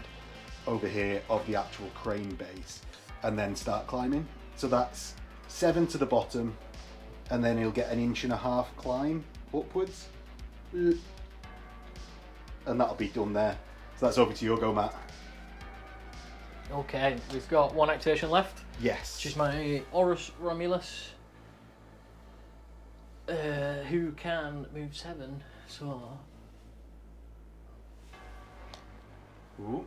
over here of the actual crane base, and then start climbing. So that's 7 to the bottom, and then he'll get an 1.5 inch climb upwards. And that'll be done there. So that's over to your go, Matt. Okay, we've got one activation left. Yes. Which is my Horus Romulus, who can move 7, so... Ooh.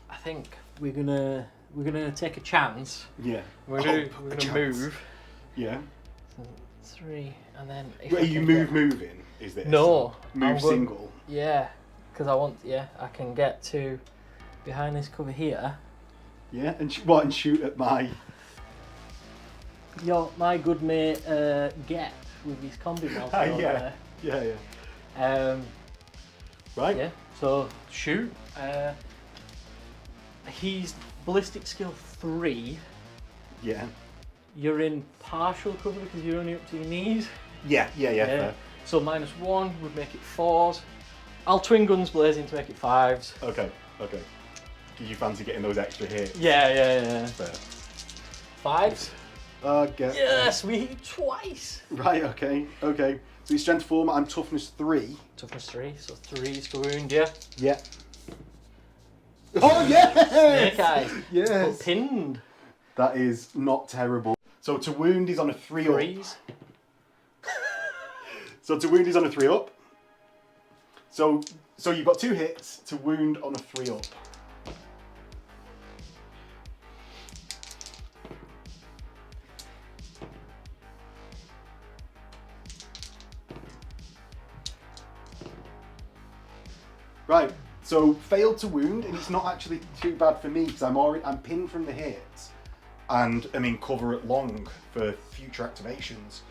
I think we're gonna take a chance. Yeah. We're gonna move. Yeah. 3, and then. Wait, you moving? Is this? No. Move single. Yeah, because I want. Yeah, I can get to behind this cover here. Yeah, and and shoot at my. My good mate Get with his combi mouth. Yeah. Right. Yeah. So shoot. He's ballistic skill 3. Yeah. You're in partial cover because you're only up to your knees. Yeah. Fair. So -1 would make it 4s. I'll twin guns blazing to make it 5s. Okay. Do you fancy getting those extra hits? Yeah. Fair. 5s. Yes, we hit twice. Right. Okay. So he's strength 4. I'm toughness 3. Toughness 3. So 3s to wound. Yeah. Yeah. Oh yes! Snake eyes. Yes. But pinned. That is not terrible. So to wound is on a 3 up. 3s. So to wound is on a 3 up. So you've got 2 hits to wound on a 3 up. Right. So failed to wound, and it's not actually too bad for me because I'm pinned from the hits, and I'm in cover at long for future activations.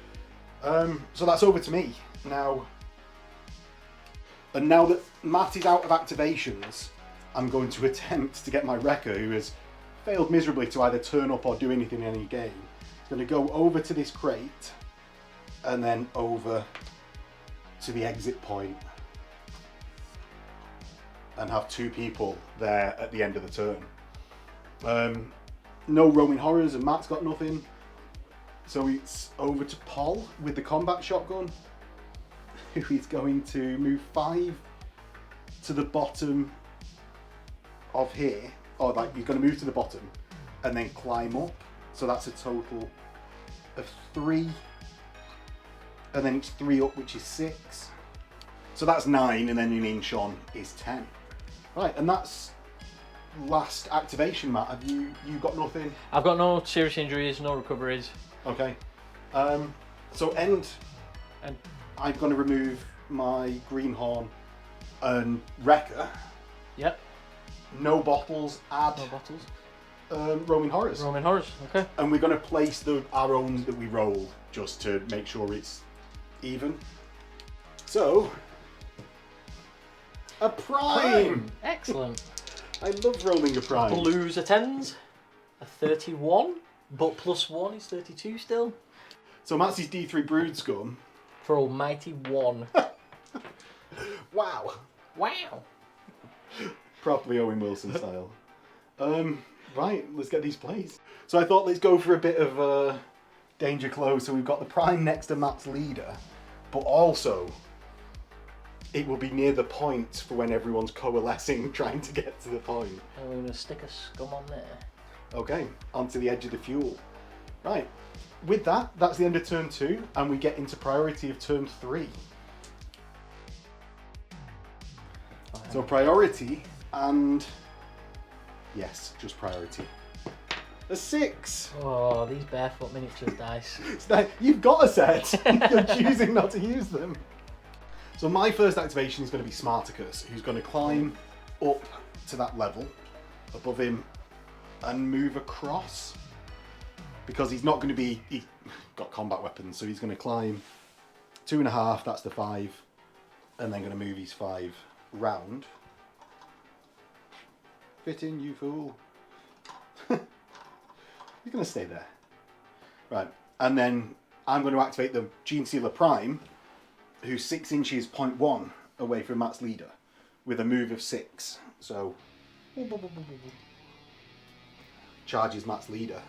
So that's over to me now. And now that Matt is out of activations, I'm going to attempt to get my Wrecker, who has failed miserably to either turn up or do anything in any game. He's going to go over to this crate, and then over to the exit point. And have 2 people there at the end of the turn. No roaming horrors, and Matt's got nothing. So it's over to Paul with the combat shotgun, who is going to move 5 to the bottom of here. Or like you're going to move to the bottom and then climb up. So that's a total of 3. And then it's 3 up, which is 6. So that's 9, and then an inch on is 10. Right, and that's last activation, Matt. Have you got nothing? I've got no serious injuries, no recoveries. Okay. So end. And I'm going to remove my Greenhorn and Wrecker. Yep. No bottles. Add. No bottles. Roaming Horrors. Roaming Horrors. Okay. And we're going to place our own that we roll just to make sure it's even. So. A prime! Excellent. I love rolling a prime. Blues are 10s. A 31, but +1 is 32 still. So Matt's D3 Brood Scum. For almighty 1. Wow. Wow. Properly Owen Wilson style. Right, let's get these plays. So I thought let's go for a bit of danger close. So we've got the prime next to Matt's leader, but also it will be near the point for when everyone's coalescing, trying to get to the point. And we're going to stick a scum on there. Okay, onto the edge of the fuel. Right, with that, that's the end of turn 2, and we get into priority of turn 3. So priority, and yes, just priority. A 6. Oh, these Bearfoot Miniatures dice. You've got a set. You're choosing not to use them. So my first activation is going to be Smarticus, who's going to climb up to that level above him and move across. Because he's not going to be... He's got combat weapons, so he's going to climb 2.5, that's the 5. And then going to move his 5 round. Fit in, you fool. He's going to stay there. Right, and then I'm going to activate the Gene Stealer Prime, who's 6 inches, 0.1 away from Matt's leader, with a move of 6. So, charges Matt's leader.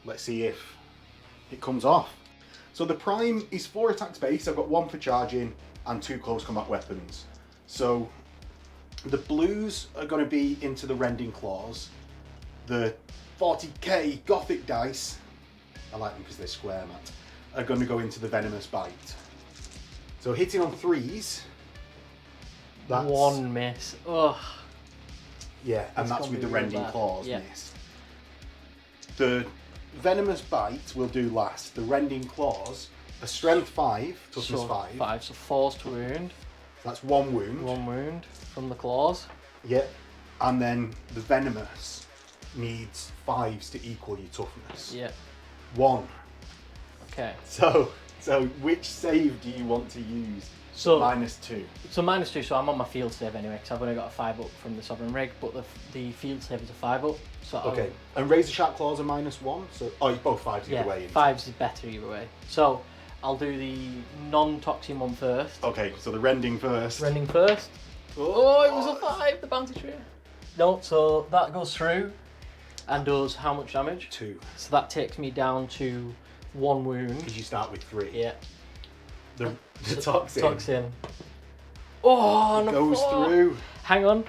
Let's see if it comes off. So the Prime is 4 attacks base. I've got 1 for charging and 2 close combat weapons. So the blues are going to be into the Rending Claws. The 40k Gothic dice, I like them because they're square, Matt, are going to go into the Venomous Bite. So hitting on 3s, that's... 1 miss. Ugh. Yeah, and that's with the Rending Claws miss. The Venomous Bite will do last. The Rending Claws, a Strength 5, Toughness 5. 5, so 4's to wound. That's 1 wound. 1 wound from the claws. Yep. And then the Venomous needs 5s to equal your toughness. Yep. 1. Okay. So which save do you want to use? So -2. So -2. So I'm on my field save anyway, because I've only got a 5 up from the Sovereign Rig, but the field save is a 5 up. So okay. And Razor Sharp Claws are -1. So both 5s either way. 5s is better either way. So I'll do the non-toxin one first. Okay. So the Rending first. Rending first. Oh, it was a 5. The bounty tree. No. So that goes through. And does how much damage? 2. So that takes me down to 1 wound. Because you start with 3. Yeah. The toxin. Toxin. Oh, it no, goes 4. through. Hang on.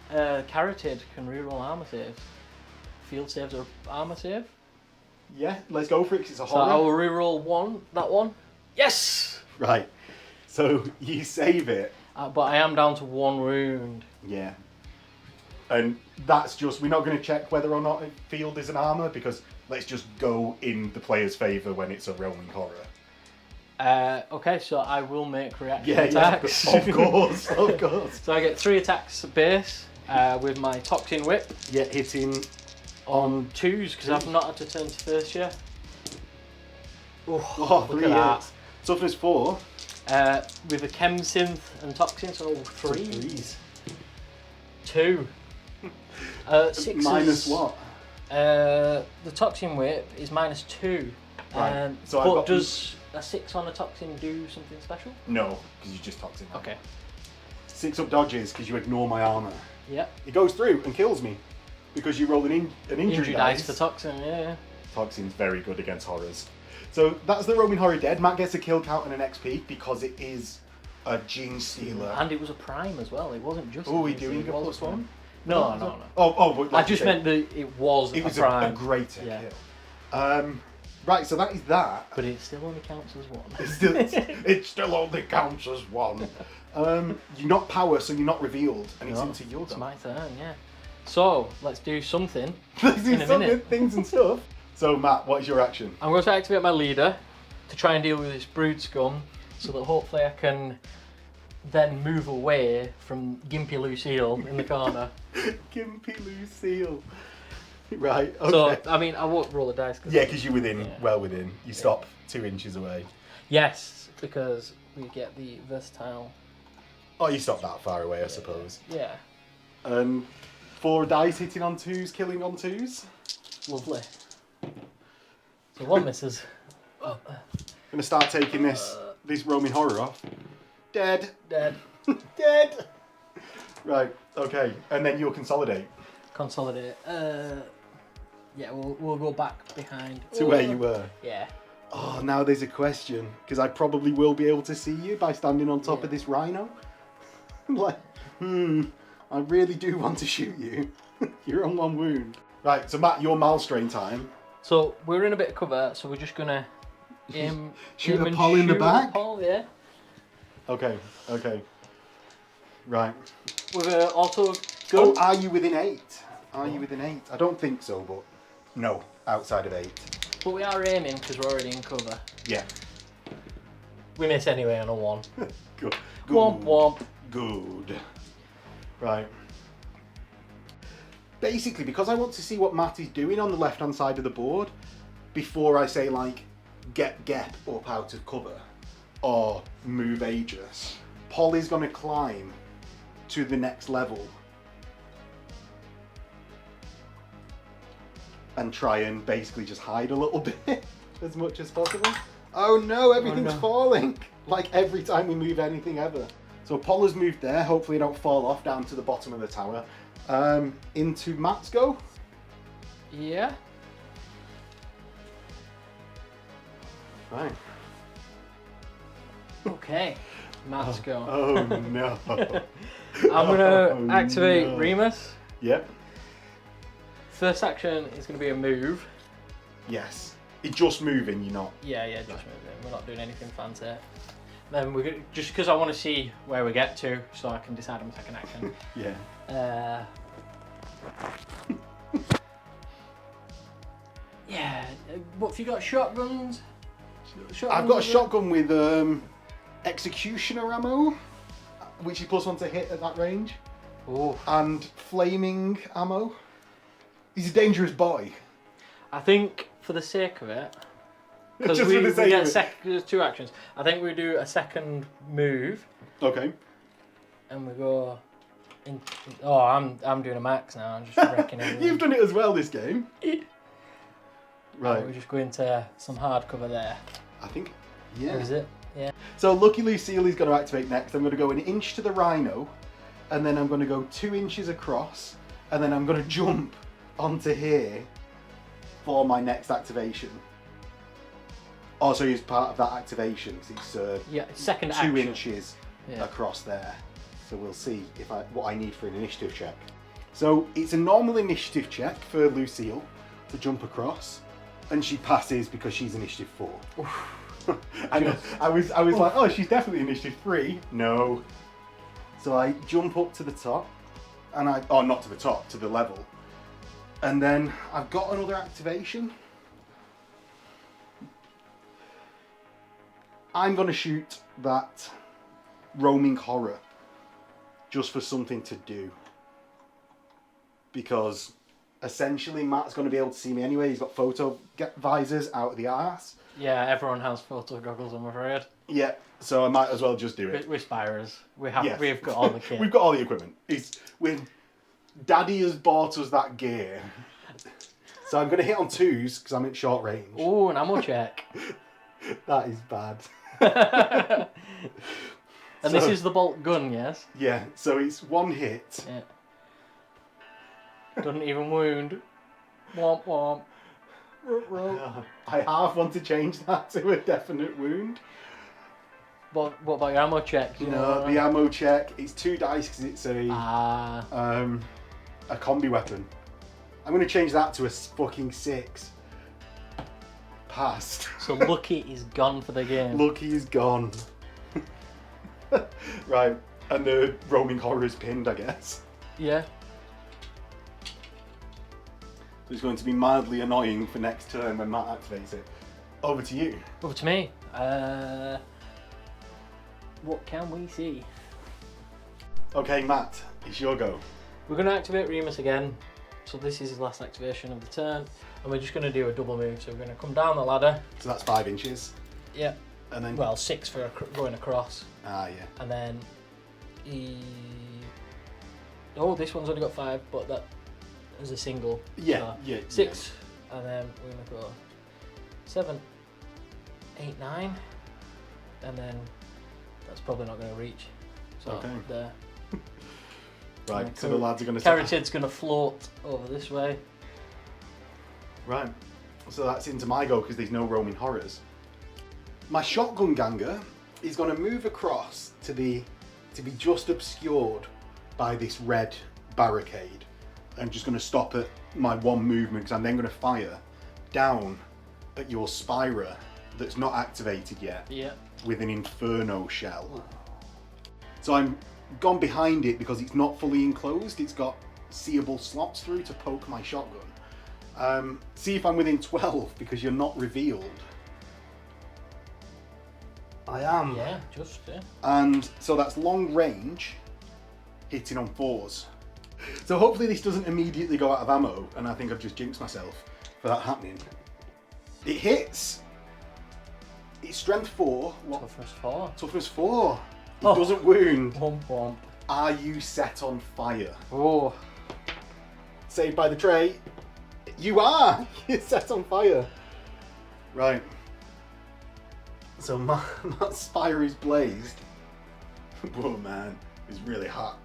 Carotid can reroll armor saves. Field saves are armor save. Yeah, let's go for it because it's a So horror. I will reroll 1. That one. Yes. Right. So you save it. But I am down to 1 wound. Yeah. And that's just, we're not going to check whether or not field is an armor, because let's just go in the player's favour when it's a rolling horror. Okay, so I will make reaction Yeah, attacks. of course, of course. So I get 3 attacks base with my Toxin Whip. Yeah, hitting On 2s, because I've not had to turn to first yet. Oh, look 3 at hits. Toughness 4. With a Chem Synth and Toxin, so 3. 3s. 2. 6 Minus what? The Toxin Whip is -2. Right. So but does a 6 on a Toxin do something special? No, because you just toxin. Okay. 6 up dodges because you ignore my armour. Yep. It goes through and kills me because you rolled an injury dice. For Toxin, yeah. Toxin's very good against horrors. So that's the Roaming Horror dead. Matt gets a kill count and an XP because it is a Gene Stealer. And it was a Prime as well. It wasn't just. Oh, are we doing a +1? No. Oh, I just meant that it was a Prime. a greater kill. Right, so that is that. But it still only counts as 1. It still only counts as 1. You're not power, so you're not revealed, and it's into your It's turn. my turn, yeah. So let's do something. Let's do in a some minute. things and stuff. So Matt, what is your action? I'm going to activate my leader to try and deal with this brood scum, so that hopefully I can then move away from Gimpy Lucille in the corner. Gimpy Lucille. Right, okay. So, I mean, I won't roll the dice. Yeah, because you're within, well within. You stop 2 inches away. Yes, because we get the versatile. Oh, you stop that far away, I suppose. Yeah. 4 dice hitting on 2s, killing on 2s. Lovely. So 1 misses. I'm going to start taking this Roaming Horror off. Dead. Dead. Dead. Right, okay. And then you'll consolidate. Consolidate. Yeah, we'll go back behind. To where you were? Yeah. Oh, now there's a question. Because I probably will be able to see you by standing on top of this rhino. Like, I really do want to shoot you. You're on 1 wound. Right, so Matt, your Malstrain time. So we're in a bit of cover, so we're just going to aim... Shoot aim a and Poll in the shoot back? a Poll, yeah. Okay. Right. With an auto gun. Oh, are you within 8? Are you within 8? I don't think so, but no, outside of 8. But we are aiming because we're already in cover. Yeah. We miss anyway on a 1. Good. Womp womp. Good. Right. Basically, because I want to see what Matt is doing on the left-hand side of the board before I say, like, get Gep up out of cover or move Aegis, Polly's going to climb to the next level and try and basically just hide a little bit as much as possible. Oh no, everything's falling! Like every time we move anything ever. So Paula's moved there, hopefully I don't fall off down to the bottom of the tower. Into Matt's go? Yeah. Right. Okay, Matt's go. Oh no. I'm gonna activate Remus. Yep. First action is gonna be a move. Yes. It's just moving, you're not. Yeah, just moving. We're not doing anything fancy. Then we're gonna, just because I want to see where we get to, so I can decide on my second action. Yeah. Yeah. What have you got? Shotguns? I've got a shotgun with executioner ammo, which is +1 to hit at that range. Ooh. And flaming ammo. He's a dangerous boy. I think for the sake of it, because Just we for the sake get of there's 2 actions. I think we do a second move. Okay. And we go. Oh, I'm doing a max now. I'm just wrecking it. You've done it as well this game. Right. We just go into some hard cover there. I think. Yeah. Or is it? Yeah. So Lucky Lucille is going to activate next. I'm going to go 1 inch to the Rhino, and then I'm going to go 2 inches across, and then I'm going to jump onto here for my next activation. Also, as part of that activation, because it's second 2 action. inches across there. So we'll see if what I need for an initiative check. So it's a normal initiative check for Lucille to jump across, and she passes because she's initiative 4. And I was like, oh, she's definitely initiative 3. No. So I jump up to the top, and not to the top, to the level. And then I've got another activation. I'm going to shoot that roaming horror just for something to do. Because essentially Matt's going to be able to see me anyway. He's got photo visors out of the arse. Yeah, everyone has photo goggles, I'm afraid. Yeah, so I might as well just do it. We're Spyrers. We've got all the kit. We've got all the equipment. Daddy has bought us that gear. So I'm going to hit on 2s because I'm at short range. Oh, an ammo check. That is bad. And this is the bolt gun, yes? Yeah, so it's 1 hit. Yeah. Doesn't even wound. Womp womp. I half want to change that to a definite wound. What about your ammo check? No, the ammo check, it's 2 dice because it's a combi weapon. I'm going to change that to a fucking 6. Passed. So Lucky is gone for the game. Lucky is gone. Right, and the roaming horror is pinned, I guess. Yeah. So it's going to be mildly annoying for next turn when Matt activates it. Over to you. Over to me. What can we see? Okay, Matt, it's your go. We're going to activate Remus again. So this is his last activation of the turn. And we're just going to do a double move. So we're going to come down the ladder. So that's 5 inches. Yeah. And then... Well, 6 for going across. Ah, yeah. And then oh, this one's only got 5, but that is a single. Yeah, so yeah. 6, yeah. And then we're gonna go 7, 8, 9, and then that's probably not gonna reach. So okay. There. Right. So the lads are gonna. Carotid's gonna float over this way. Right. So that's into my go because there's no roaming horrors. My shotgun ganger is going to move across to be just obscured by this red barricade. I'm just going to stop at my 1 movement because I'm then going to fire down at your Spyrer that's not activated yet. Yeah. With an Inferno shell. So I'm gone behind it because it's not fully enclosed. It's got seeable slots through to poke my shotgun. See if I'm within 12 because you're not revealed. I am. Yeah, just, yeah. And so that's long range, hitting on 4s. So hopefully this doesn't immediately go out of ammo, and I think I've just jinxed myself for that happening. It hits. It's strength 4. What? Toughness 4. Toughness 4. It doesn't wound. Womp womp. Are you set on fire? Oh. Saved by the trait. You are! You're set on fire. Right. So my spire is blazed. Whoa, man. It's really hot.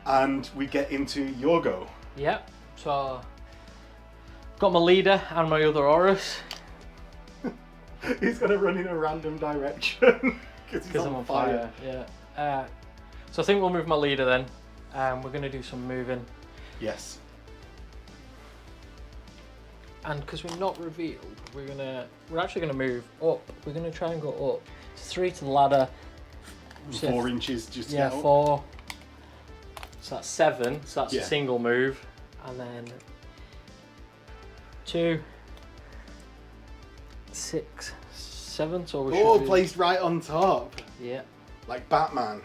And we get into your go. Yep. So, got my leader and my other Horus. He's going to run in a random direction. Because I'm on fire. Yeah. So I think we'll move my leader then. We're going to do some moving. Yes. And because we're not revealed, we're actually gonna move up. We're gonna try and go up. It's 3 to the ladder. 4 inches just to yeah, get up. 4. So that's 7. So that's Yeah. a single move, and then 2, 6, 7. So we should be... placed right on top. Yeah. Like Batman.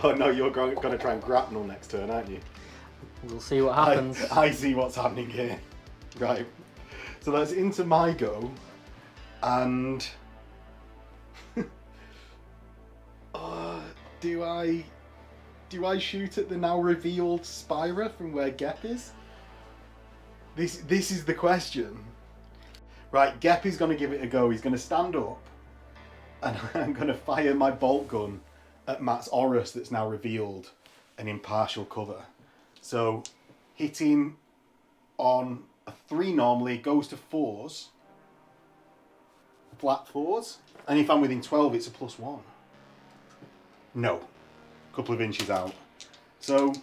Oh no, you're going to try and grapnel next turn, aren't you? We'll see what happens. I see what's happening here. Right. So that's into my go. And... do I shoot at the now revealed Spyrer from where Gep is? This is the question. Right, Gep is going to give it a go. He's going to stand up. And I'm going to fire my bolt gun at Matt's Horus that's now revealed an impartial cover. So, hitting on a 3 normally goes to 4s. Flat 4s. And if I'm within 12, it's a +1. No. A couple of inches out. So,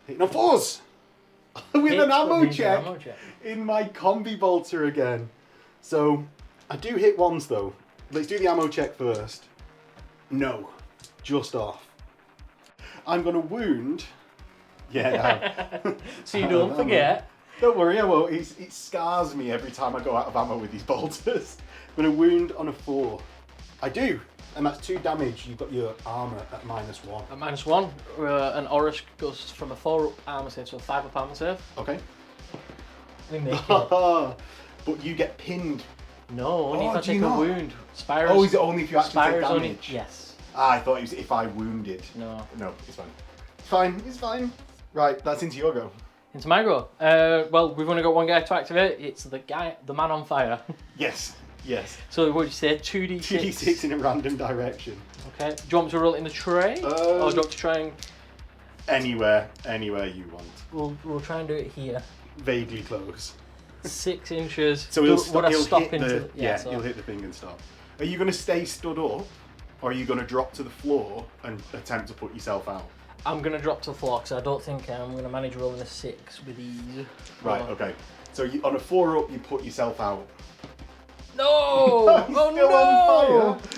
hitting on 4s! With an ammo check in my combi bolter again. So, I do hit 1s though. Let's do the ammo check first. No. Just off. I'm going to wound... Yeah, no. So you don't forget. Don't worry, I won't. It scars me every time I go out of ammo with these bolters. I'm going to wound on a 4. I do. And that's 2 damage. You've got your armour at -1. At -1, an Horus goes from a 4 up armour save to a 5 up armour save. Okay. We make it. But you get pinned. No, only if I take a wound. Spyrers. Oh, is it only if you actually take damage? Only, yes. I thought it was if I wounded. No. No, it's fine. It's fine, it's fine. Right, that's into your go. Into my go. Well, we've only got one guy to activate. It's the man on fire. Yes, yes. So what would you say? 2d6? 2d6 in a random direction. Okay. Do you want me to roll it in the tray? Or do you want to try and... Anywhere you want. We'll try and do it here. Vaguely close. 6 inches. So he'll stop hit into he'll hit the thing and stop. Are you going to stay stood up, or are you going to drop to the floor and attempt to put yourself out? I'm going to drop to the floor because I don't think I'm going to manage rolling a 6 with ease. Right, okay. So on a 4 up, you put yourself out. No! Oh Still no! on fire!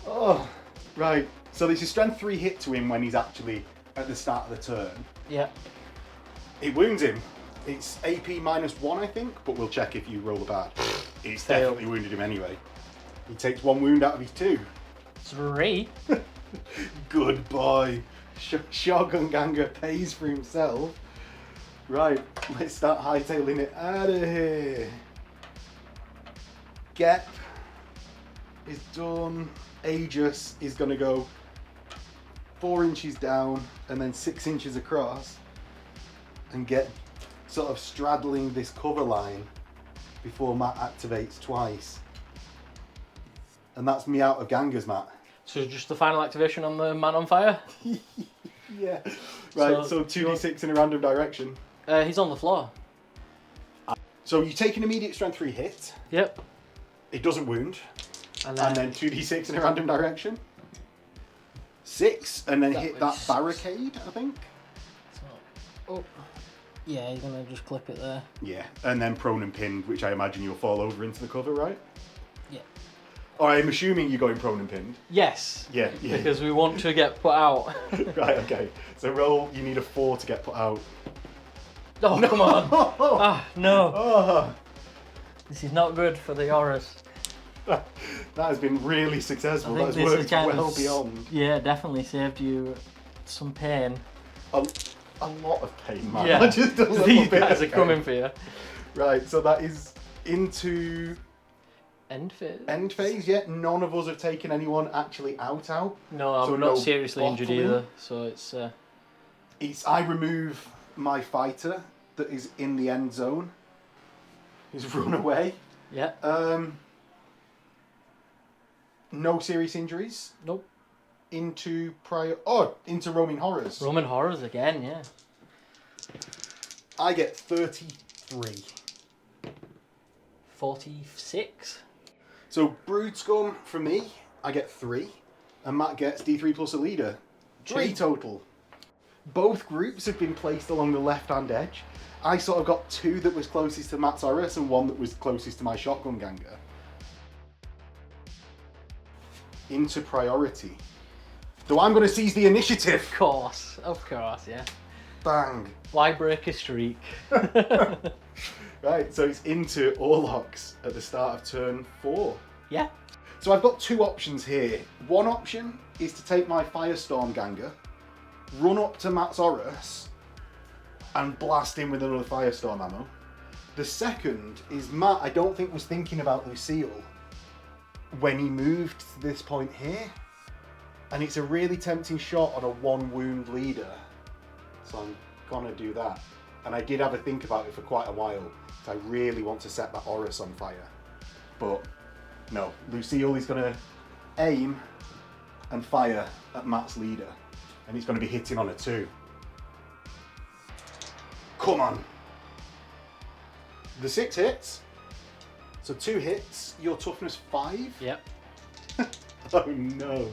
Oh, right. So there's a strength 3 hit to him when he's actually at the start of the turn. Yeah. It wounds him. It's AP -1, I think, but we'll check if you roll the bad. It's Fail. definitely wounded him anyway. He takes 1 wound out of his 2. 3. Good boy. Shotgun Ganger pays for himself. Right, let's start hightailing it out of here. Gep is done. Aegis is going to go 4 inches down and then 6 inches across and get sort of straddling this cover line before Matt activates twice. And that's me out of Gangers, Matt. So just the final activation on the man on fire? Yeah. Right, so 2d6 in a random direction. He's on the floor. So you take an immediate strength 3 hit. Yep. It doesn't wound. And then 2d6 in a random direction. 6, and then hit that 6. barricade, I think. Oh. Yeah, you're going to just clip it there. Yeah, and then prone and pinned, which I imagine you'll fall over into the cover, right? Yeah. Oh, I'm assuming you're going prone and pinned. Yes. Yeah. Because we want to get put out. Right, okay. So roll, you need a 4 to get put out. Oh, no. Come on. Ah, no. Oh. This is not good for the Horus. That has been really successful. I think That's this worked has well beyond. Yeah, definitely saved you some pain. A lot of pain, man. Yeah. Just a little These bit guys of are coming for you. Right, so that is into... End phase? End phase, yeah. None of us have taken anyone actually out. No, I'm not seriously injured either, so it's... I remove my fighter that is in the end zone. He's run away. Yeah. No serious injuries. Nope. Into roaming horrors. Roaming horrors again, yeah. I get 33. 46. So Brood Scum for me, I get 3, and Matt gets D3 plus a leader. 3 total. Both groups have been placed along the left-hand edge. I sort of got 2 that was closest to Matt's Horus and 1 that was closest to my shotgun ganger. Into priority. Though I'm going to seize the initiative. Of course, yeah. Bang. Why break a streak? Right, so it's into Orlocks at the start of turn 4. Yeah. So I've got 2 options here. One option is to take my Firestorm Ganger, run up to Matt's Horus, and blast him with another Firestorm ammo. The second is Matt, I don't think, was thinking about Lucille when he moved to this point here. And it's a really tempting shot on a 1-wound leader. So I'm gonna do that. And I did have a think about it for quite a while. I really want to set that Horus on fire. But no, Lucille is gonna aim and fire at Matt's leader. And he's gonna be hitting on a 2. Come on. The 6 hits. So 2 hits, your toughness 5. Yep. Oh no.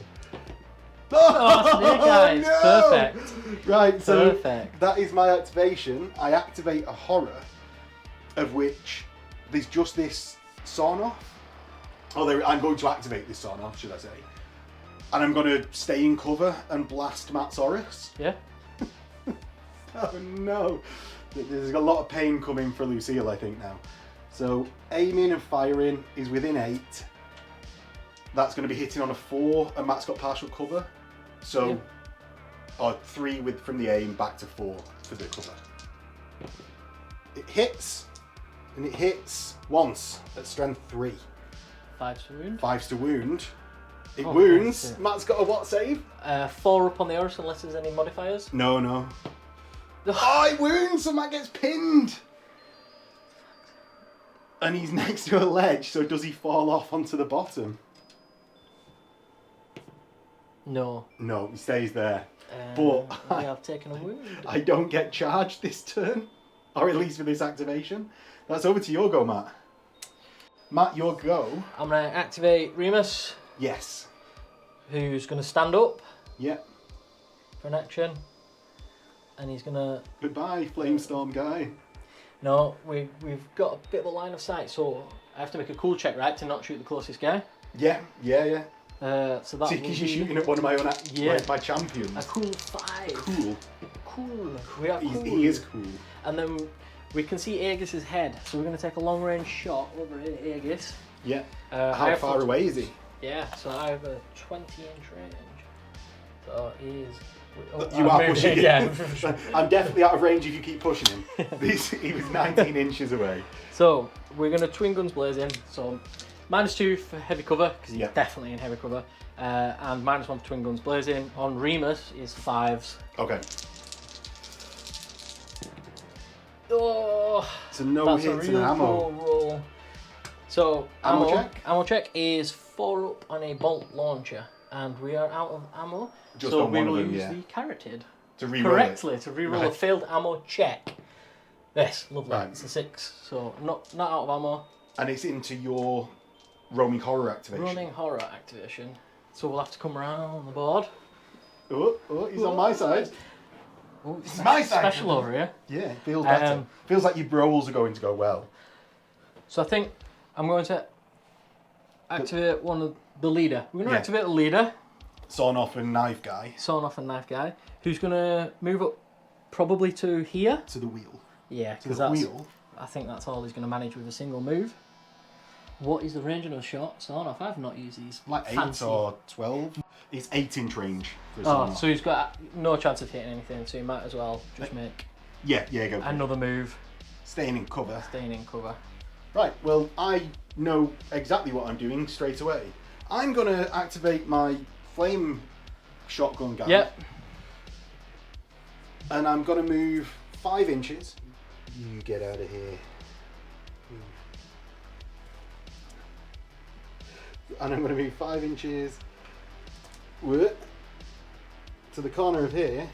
Oh, Snake Eyes. No! Perfect. Right, so Perfect. that is my activation. I activate a horror, of which there's just this sawn-off. I'm going to activate this sawn-off, should I say. And I'm going to stay in cover and blast Matt's Horus. Yeah. Oh no. There's a lot of pain coming for Lucille, I think, now. So aiming and firing is within 8. That's going to be hitting on a 4, and Matt's got partial cover. So, 3 from the aim, back to 4 for the cover. It hits, and it hits once at strength 3. 5's to wound. 5's to wound. It wounds. Matt's got a what save? 4 up on the Horus unless there's any modifiers. No. Oh, it wounds, so Matt gets pinned. And he's next to a ledge, so does he fall off onto the bottom? No. No, he stays there. But I've taken a wound. I don't get charged this turn, or at least with this activation. That's over to your go, Matt. Matt, your go. I'm going to activate Remus. Yes. Who's going to stand up. Yep. For an action. And he's going to... Goodbye, Flamestorm guy. No, we've got a bit of a line of sight, so I have to make a cool check, right, to not shoot the closest guy. Yeah. So that because you're shooting at one of my own my champions. A cool 5. Cool. We are cool. He is cool. And then we can see Aegis's head, so we're going to take a long range shot over at Aegis. Yeah. How far away is he? Yeah, so I have a 20-inch range. So he's... you are pushing him. Yeah. I'm definitely out of range if you keep pushing him. He was 19 inches away. So we're going to twin guns blazing. So -2 for heavy cover, because he's definitely in heavy cover. And -1 for twin guns blazing. On Remus is 5s. Okay. Oh, so no hits and ammo. Roll. So ammo check is 4 up on a bolt launcher, and we are out of ammo. Just so on we one will of them, use the carotid to reroll correctly to reroll a failed ammo check. Yes, lovely. Right. It's a 6, so not out of ammo. And it's into your roaming horror activation. Roaming horror activation. So we'll have to come around the board. Oh, he's on my side. Oh, it's my side. Special over here. Yeah, feels better. Feels like your rolls are going to go well. So I think I'm going to activate one of the leader. We're going to activate the leader. Sawn off and knife guy. Sawn off and knife guy. Who's going to move up probably to here. To the wheel. Yeah, because that's... wheel. I think that's all he's going to manage with a single move. What is the range of those shot sawn off? I've not used these. Like fancy. 8 or 12. It's 8-inch range. Oh, so he's got no chance of hitting anything, so he might as well just make... Yeah, go for another move. Staying in cover. Staying in cover. Right, well, I know exactly what I'm doing straight away. I'm going to activate my flame shotgun guy. Yep. And I'm going to move 5 inches. You get out of here. And I'm going to move 5 inches to the corner of here.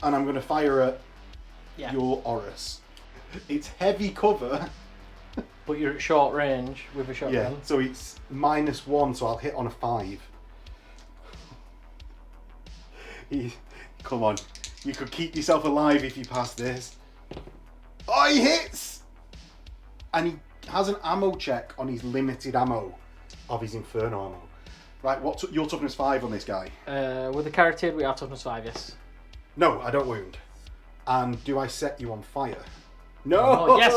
And I'm going to fire at your Horus. It's heavy cover. But you're at short range with a shotgun. Yeah, so it's -1, so I'll hit on a 5. Come on, you could keep yourself alive if you pass this. Oh, he hits! And he has an ammo check on his limited ammo of his Inferno ammo. Right, what's your toughness 5 on this guy? With the character, we are toughness 5, yes. No, I don't wound. And do I set you on fire? No! Oh, yes!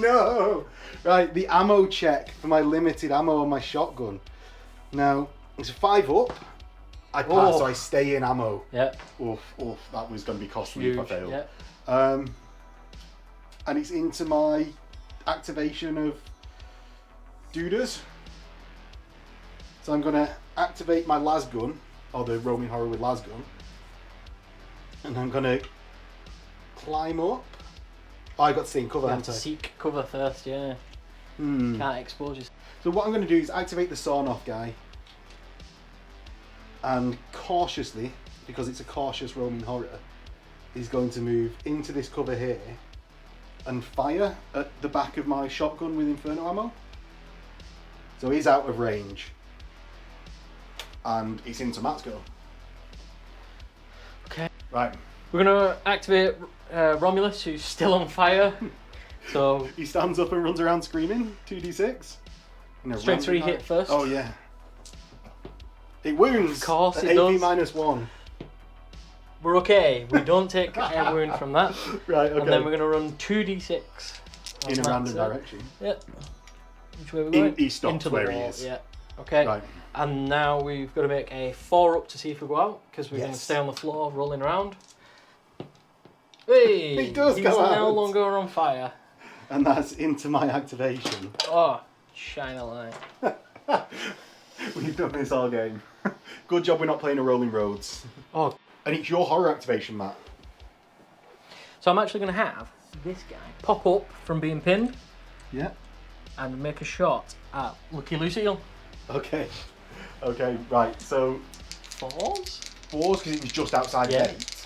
No! Right, the ammo check for my limited ammo on my shotgun. Now, it's a 5 up. I pass, so I stay in ammo. Yeah. Oof, that was going to be costly if I failed. Yeah. And it's into my activation of Dudas. So I'm going to activate my las gun, or the roaming horror with las gun. And I'm going to climb up. Oh, I got to stay in cover, haven't I? Seek cover first, yeah. Can't expose yourself. So what I'm going to do is activate the sawn off guy. And cautiously, because it's a cautious roaming horror, he's going to move into this cover here and fire at the back of my shotgun with Inferno ammo. So he's out of range. And it's into Matt's go. Okay. Right. We're going to activate Romulus, who's still on fire. So he stands up and runs around screaming. 2d6. Strength 3 hit first. Oh yeah. It wounds. Of course it does. does. -1. We're okay. We don't take a wound from that. Right, okay. And then we're going to run 2d6. In a random direction. Yep. Which way we're going? He stops into the where wall. he is. Yeah. Okay. Right. And now we've got to make a 4 up to see if we go out, because we're going to stay on the floor rolling around. Hey! He does he's go out. no longer on fire. And that's into my activation. Oh, shine a light. We've done this all game. Good job we're not playing a Rolling Roads. Oh. And it's your horror activation, Matt. So I'm actually going to have this guy pop up from being pinned. Yeah. And make a shot at Lucky Lucille. Okay. Okay, right, so... 4s? 4s, because it was just outside the 8.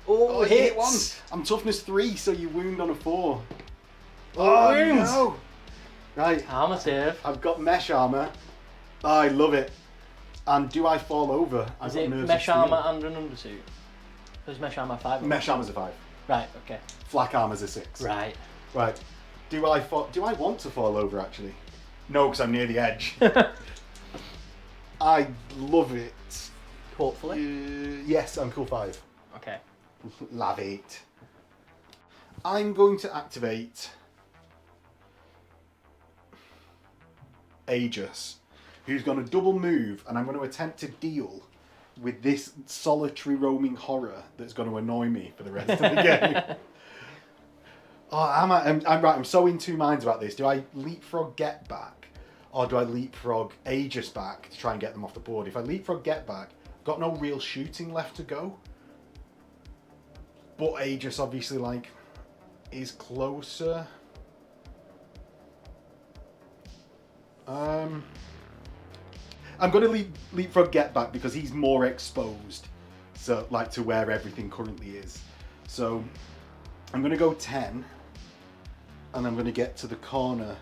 Oh, you hit 1. I'm toughness 3, so you wound on a 4. Oh, wounds. No. Right. Armour save. I've got mesh armour. Oh, I love it. And do I fall over? Is it mesh armour and an undersuit? There's mesh armour 5. Mesh armour's a 5. Right, okay. Flak armour's a 6. Right. Right. Do I want to fall over, actually? No, because I'm near the edge. I love it. Hopefully. Yes, I'm cool 5. Okay. Love it. I'm going to activate Aegis, who's going to double move, and I'm going to attempt to deal with this solitary roaming horror that's going to annoy me for the rest of the game. Oh, I'm right. I'm so in two minds about this. Do I leapfrog get back, or do I leapfrog Aegis back to try and get them off the board? If I leapfrog get back, I've got no real shooting left to go. But Aegis obviously is closer. I'm going to leapfrog get back because he's more exposed, so to where everything currently is. So I'm going to go 10, and I'm going to get to the corner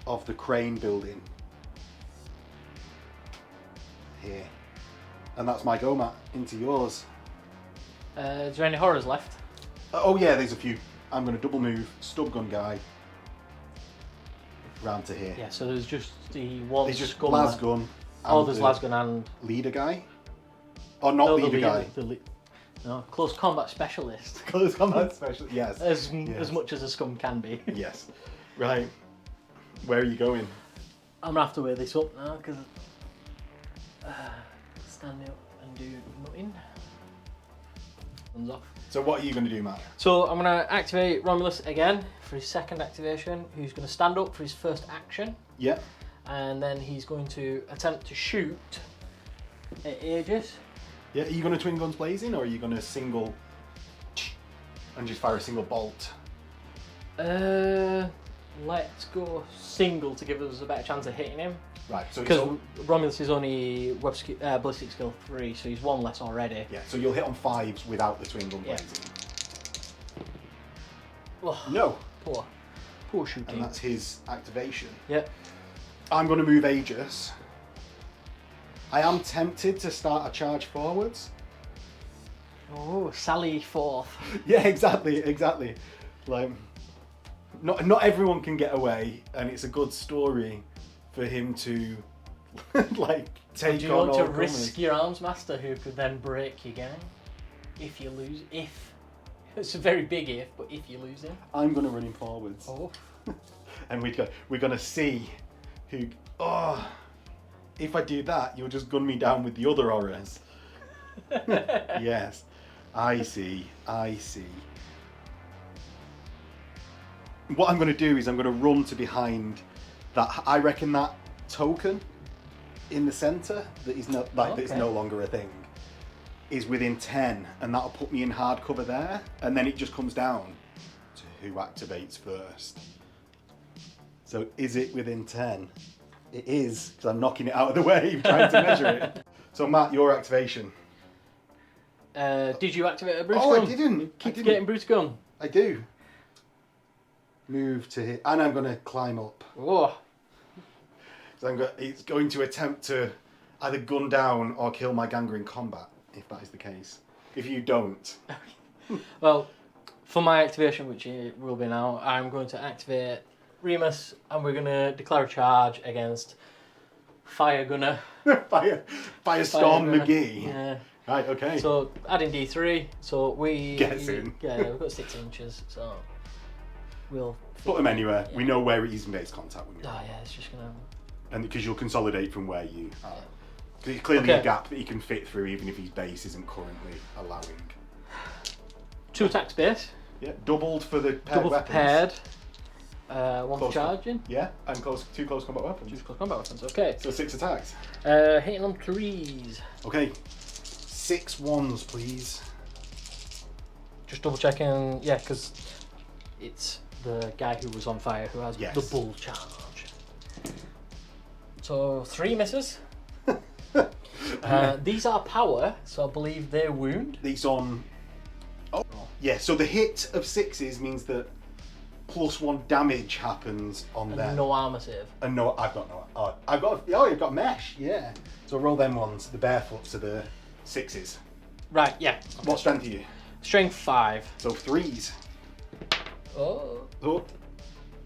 of the crane building here, and that's my go, Matt. Into yours. Is there any horrors left? Oh yeah, there's a few. I'm going to double move stub gun guy. round to here. Yeah, so there's just the one There's just scum. Lasgun. Oh, there's Lasgun and... Leader guy? Or not leader guy? No, close combat specialist. Close combat specialist, yes. As much as a scum can be. Yes. Right. Where are you going? I'm going to have to wear this up now, because... stand up and do nothing. Thumbs off. So what are you going to do, Matt? So I'm going to activate Romulus again for his second activation. He's going to stand up for his first action. Yeah. And then he's going to attempt to shoot at Aegis. Yeah, are you going to twin guns blazing, or are you going to single and just fire a single bolt? Let's go single to give us a better chance of hitting him. Right, so because Romulus is only ballistic skill 3, so he's one less already. Yeah, so you'll hit on 5s without the twin gun blazing. Oh, no. Poor shooting. And that's his activation. Yep. I'm going to move Aegis. I am tempted to start a charge forwards. Oh, Sally forth. Yeah, exactly. Like, not everyone can get away, and it's a good story for him to like take on. Do you want to risk your arms master, who could then break your gang if you lose? If it's a very big if, but if you lose him, I'm going to run him forwards. Oh. And we're going to see who. Oh, if I do that, you'll just gun me down with the other auras. Yes, I see. What I'm going to do is I'm going to run to behind that. I reckon that token in the centre that is that's no longer a thing is within 10, and that'll put me in hard cover there, and then it just comes down to who activates first. So is it within 10? It is, because I'm knocking it out of the way, trying to measure it. So Matt, your activation. Did you activate a Brute gun? Gun? I didn't. Activating Brute Gun. I do. Move to hit, and I'm going to climb up. Oh. So it's going to attempt to either gun down or kill my ganger in combat, if that is the case. If you don't. Well, for my activation, which it will be now, I'm going to activate Remus, and we're going to declare a charge against Fire Gunner. Firestorm McGee. Yeah. Right, okay. So adding D3, so we... Gets in. Yeah, we've got 6 inches, so we'll... Put them anywhere. Yeah. We know where it is in base contact. Oh yeah, it's just going to... And because you'll consolidate from where you are. Because it's clearly a gap that he can fit through, even if his base isn't currently allowing. 2 attacks base. Yeah, doubled for the paired Double weapons. paired. 1 for charging. Yeah, and 2 close combat weapons. 2 close combat weapons, okay. So 6 attacks. Hitting on 3s. Okay, 6 1s, please. Just double checking, yeah, because it's the guy who was on fire who has the bull charge. So 3 misses. These are power, so I believe they wound. These on... Oh, yeah, so the hit of 6s means that +1 damage happens on them. No armor save. And no, I've got no... Oh, you've got mesh, yeah. So roll them ones, the barefoots are the 6s. Right, yeah. What strength are you? Strength 5. So 3s. Oh. Oh.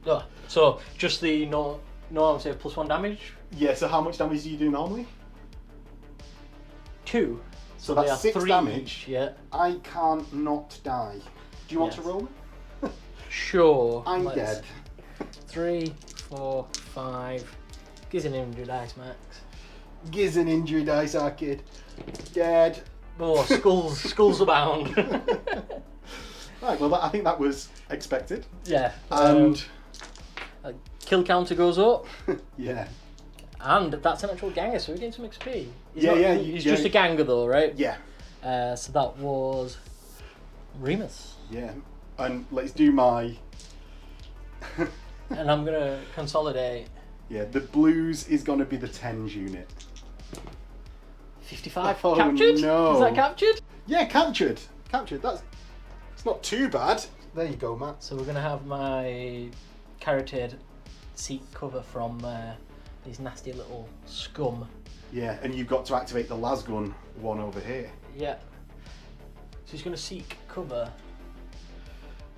Oh. So just the no armor save +1 damage? Yeah, so how much damage do you do normally? 2. So that's 6 3 damage. each, yeah. I can't not die. Do you want to roll? Sure. I'm dead. 3, 4, 5. Gives an injury dice, Max. Gives an injury dice, our kid. Dead. Oh, skulls abound. Right, well, I think that was expected. Yeah. And kill counter goes up. Yeah. And that's an actual ganger, so we gain some XP. He's just a ganger though, right? Yeah. So that was Remus. Yeah. And let's do my... And I'm going to consolidate. Yeah, the blues is going to be the 10s unit. 55 Oh, captured? no. Is that captured? Yeah, captured. It's not too bad. There you go, Matt. So we're going to have my Carotid seek cover from these nasty little scum. Yeah, and you've got to activate the Lasgun one over here. Yeah. So he's going to seek cover.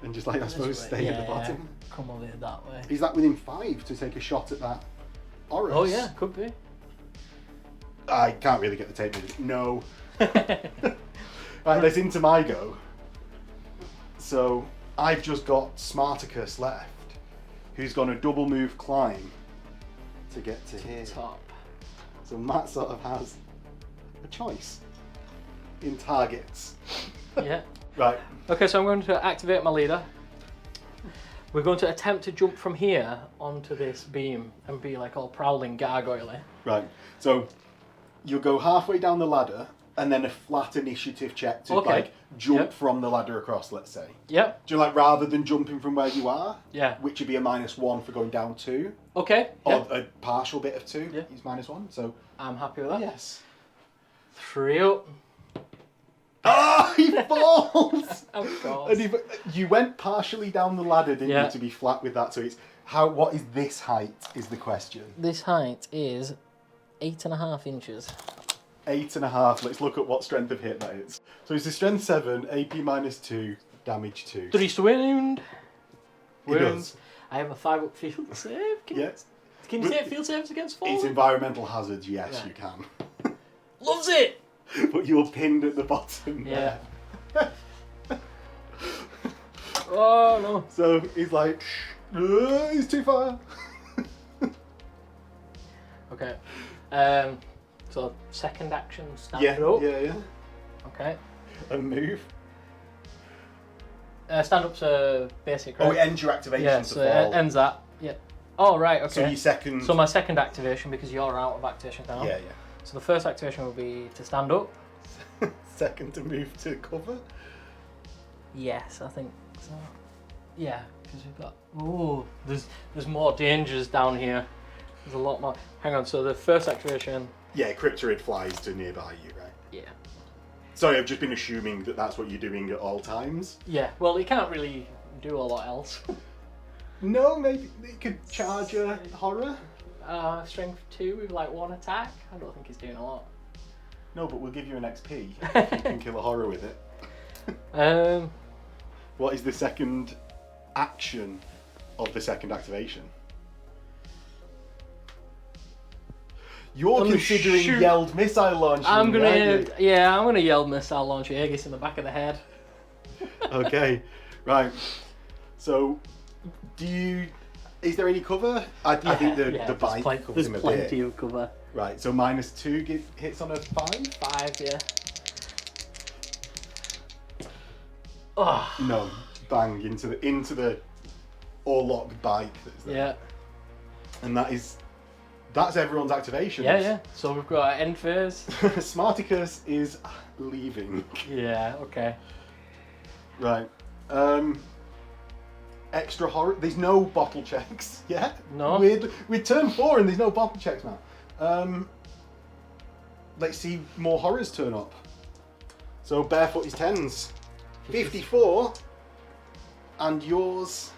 and just like I suppose stay at the bottom. Yeah. Come over here that way. Is that within 5 to take a shot at that Oris? Oh yeah, could be. I can't really get the tape with it. No. Right, let's into my go. So I've just got Smarticus left, who's going to double move climb to get to here. Top. So Matt sort of has a choice in targets. Yeah. Right. Okay, so I'm going to activate my leader. We're going to attempt to jump from here onto this beam and be like all prowling gargoyle-y. Right. So you'll go halfway down the ladder and then a flat initiative check to like jump from the ladder across, let's say. Yep. Do you like rather than jumping from where you are? Yeah. Which would be a -1 for going down 2. Okay. Or a partial bit of 2. Yeah. Is -1. So I'm happy with that. yes. 3 up. Oh, he falls! Of course. And you went partially down the ladder, didn't you, to be flat with that? So it's what is this height is the question. This height is 8.5 inches. 8.5. Let's look at what strength of hit that is. So it's a strength 7, AP -2, damage 2. 3 to wound. It does. I have a 5 up field save. Can you take field saves against falling? It's environmental hazards, yes, you can. Loves it! But you're pinned at the bottom. Yeah. Oh no. So he's like, he's too far. Okay. So second action, stand Yeah, up. yeah. Okay. And move. Stand up's a basic, right? Oh, it ends your activation Yeah, to so fall. it ends that. Yeah. Oh, right, okay. So your second... So my second activation, because you're out of activation now. Yeah. So the first activation will be to stand up. Second to move to cover? Yes, I think so. Yeah, because we've got... Oh, there's more dangers down here. There's a lot more... Hang on, so the first activation... Yeah, Cryptorid flies to nearby you, right? Yeah. Sorry, I've just been assuming that that's what you're doing at all times. Yeah, well, it can't really do a lot else. No, maybe it could charge a horror? Strength 2 with like 1 attack. I don't think he's doing a lot. No, but we'll give you an XP if you can kill a horror with it. What is the second action of the second activation? You're considering yelled missile launching. I'm gonna yell missile launch Aegis in the back of the head. Okay, right. So, is there any cover? I think the bike covers him a bit. There's plenty of cover. Right, so -2 hits on a 5? 5, yeah. Oh. No, bang into the Orlock bike that's there. Yeah. And that's everyone's activations. Yeah. So we've got end phase. Smarticus is leaving. Yeah, okay. Right. Extra horror. There's no bottle checks yet. No. We're turn 4 and there's no bottle checks now. Let's see more horrors turn up. So Bearfoot is 10s. 54. And yours...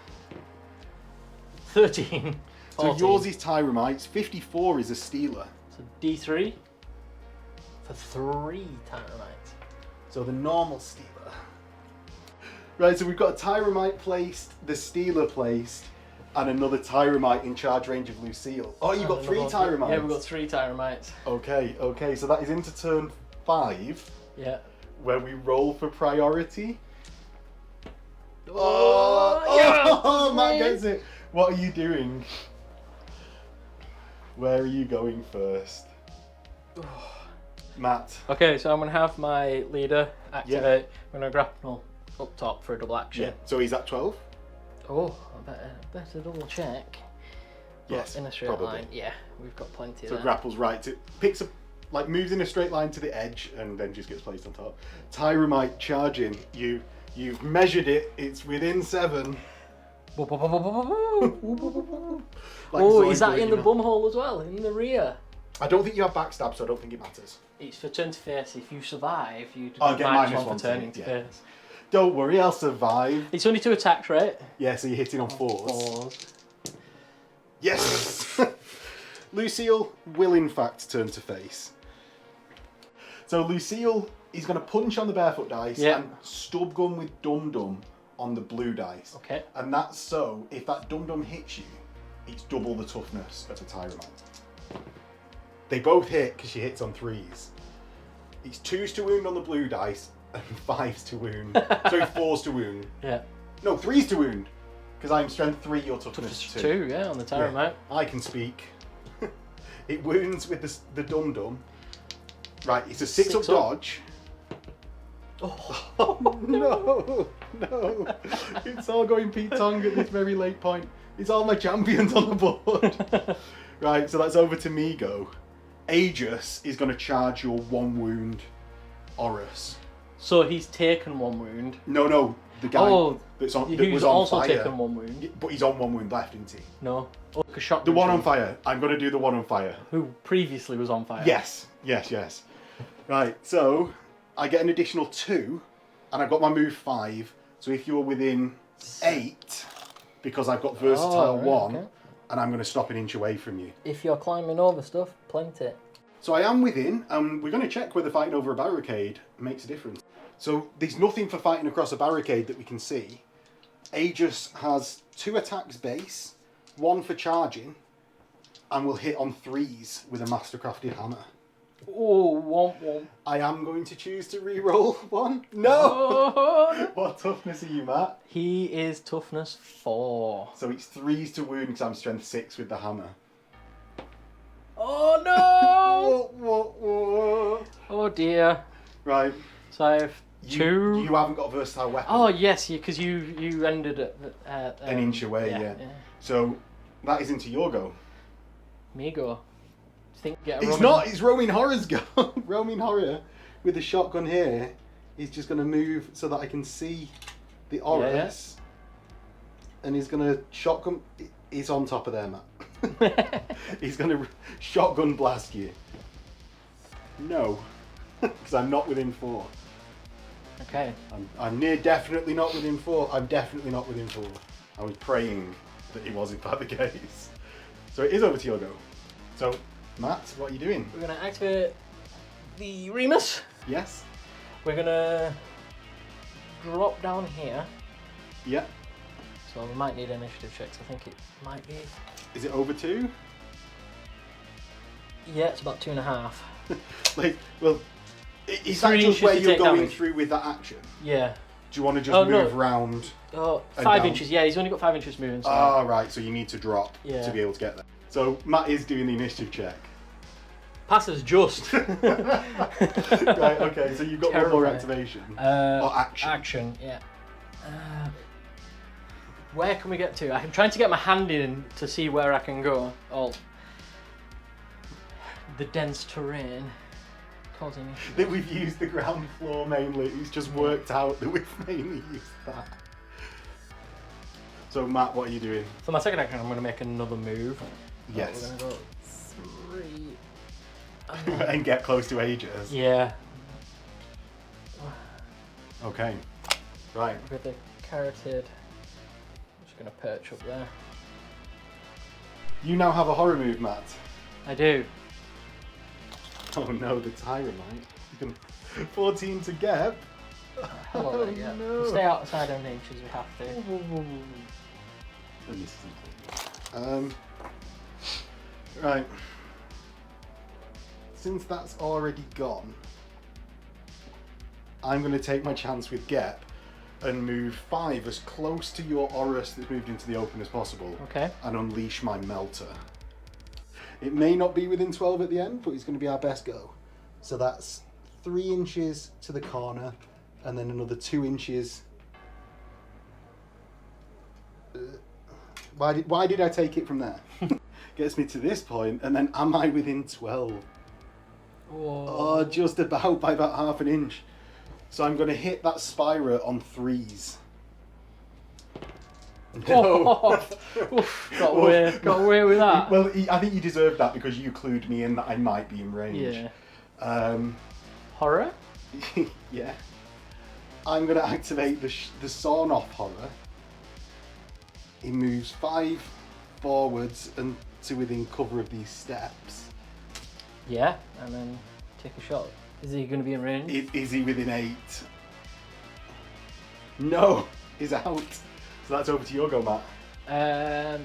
13. So 14. yours is Tyramites. 54 is a Stealer. So D3 for 3 Tyramites. So the normal Stealer. Right, so we've got a Tyramite placed, the Stealer placed, and another Tyramite in charge range of Lucille. Oh, you've got 3 Tyramites? Yeah, we've got 3 Tyramites. Okay, so that is into turn 5. Yeah. Where we roll for priority. Oh, Matt gets it. What are you doing? Where are you going first? Matt. Okay, so I'm going to have my leader activate. I'm going to grapple up top for a double action. Yeah, so he's at 12? Oh, I better double check. Yes, in a straight probably. line. Yeah, we've got plenty So there. grapples right to... Picks up... Like, moves in a straight line to the edge and then just gets placed on top. Tyramite charging. You've measured it. It's within 7. Like Zoidberg, is that in the know? bum hole as well? In the rear? I don't think you have backstab, so I don't think it matters. It's for turn to face. If you survive, you I'll get -1 -1 for turning to face. Don't worry, I'll survive. It's only 2 attacks, right? Yeah, so you're hitting on 4s. 4s. Yes! Lucille will in fact turn to face. So Lucille is going to punch on the Barefoot dice and stub gun with Dum Dum on the blue dice. Okay. And that's so, if that dum-dum hits you, it's double the toughness of the Tyromite. They both hit because she hits on 3s. It's 2s to wound on the blue dice and 5s to wound. Sorry, 4s to wound. Yeah. No, 3s to wound. Because I'm strength 3, your toughness 2. 2, yeah, on the Tyromite. Yeah, I can speak. It wounds with the dum-dum. Right, it's a 6 up dodge. Oh, no. It's all going Pete Tong at this very late point. It's all my champions on the board. Right, so that's over to me go. Aegis is going to charge your 1 wound Horus. So he's taken 1 wound. No, the guy that was on also fire. Taken 1 wound. But he's on 1 wound left, isn't he? No. Like a shotgun. The one on fire. I'm going to do the one on fire. Who previously was on fire. Yes. Right, so I get an additional 2, and I've got my move 5. So if you're within 8, because I've got versatile 1, okay. And I'm going to stop an inch away from you. If you're climbing over stuff, plenty. So I am within, and we're going to check whether fighting over a barricade makes a difference. So there's nothing for fighting across a barricade that we can see. Aegis has 2 attacks base, 1 for charging, and will hit on 3s with a mastercrafted hammer. Oh, womp. I am going to choose to re-roll 1. No! Oh. What toughness are you, Matt? He is toughness 4. So it's 3s to wound because I'm strength 6 with the hammer. Oh no! What? Oh dear. Right. So I have 2. You haven't got a versatile weapon. Oh yes, because you ended at an inch away. Yeah. So that is into your go. Me go. It's not. It's Roaming Horror's go. Roaming Horror with the shotgun here is just going to move so that I can see the Horus, and he's going to shotgun. He's on top of there, Matt. He's going to shotgun blast you. No, because I'm not within 4. Okay. I'm near definitely not within 4. I'm definitely not within 4. I was praying that it wasn't the case. So it is over to your go. So. Matt, what are you doing? We're going to activate the Remus. Yes. We're going to drop down here. Yeah. So we might need initiative checks. I think it might be. Is it over 2? Yeah, it's about 2.5. Is that just where you're going through with that action? Yeah. Do you want to just move round? 5 inches, yeah, he's only got 5 inches moving. So right, so you need to drop to be able to get there. So Matt is doing the initiative check. Passes just. Right, okay, so you've got one more activation. Or action. Action, yeah. Where can we get to? I'm trying to get my hand in to see where I can go. Oh. The dense terrain. Causing issues. That we've used the ground floor mainly. It's just worked out that we've mainly used that. So Matt, what are you doing? For my second action, I'm going to make another move. Yes. We're going to go 3. And get close to Aegis. Yeah. Okay. Right. With the carotid. I'm just going to perch up there. You now have a horror move, Matt. I do. Oh no, the Tyromite. You can 14 to get. Oh no. Stay outside of inches, we have to. Right. Since that's already gone, I'm going to take my chance with Gep and move 5 as close to your Horus that's moved into the open as possible. Okay. And unleash my Melter. It may not be within 12 at the end, but it's going to be our best go. So that's 3 inches to the corner, and then another 2 inches. Why did I take it from there? Gets me to this point, and then am I within 12? Whoa. Oh, just about, by about half an inch. So I'm going to hit that Spyrer on 3s. No. Got away with that. Well, I think you deserved that because you clued me in that I might be in range. Yeah. Horror? Yeah. I'm going to activate the sawn-off Horror. He moves 5 forwards and to within cover of these steps. Yeah, and then take a shot. Is he going to be in range? Is he within 8? No. is out. So that's over to your go, Matt.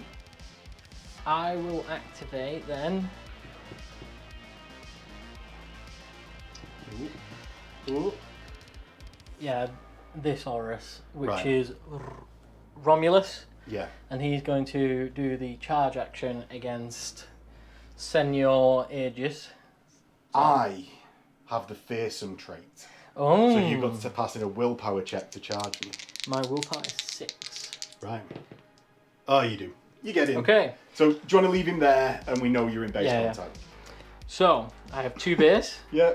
I will activate then. Ooh. Yeah, this Horus, which Right. is Romulus. Yeah. And he's going to do the charge action against Senior Aegis. I have the fearsome trait. Oh. So you've got to pass in a willpower check to charge me. My willpower is 6. Right. Oh, you do. You get in. Okay. So do you want to leave him there and we know you're in base contact? So, I have 2 base. Yeah.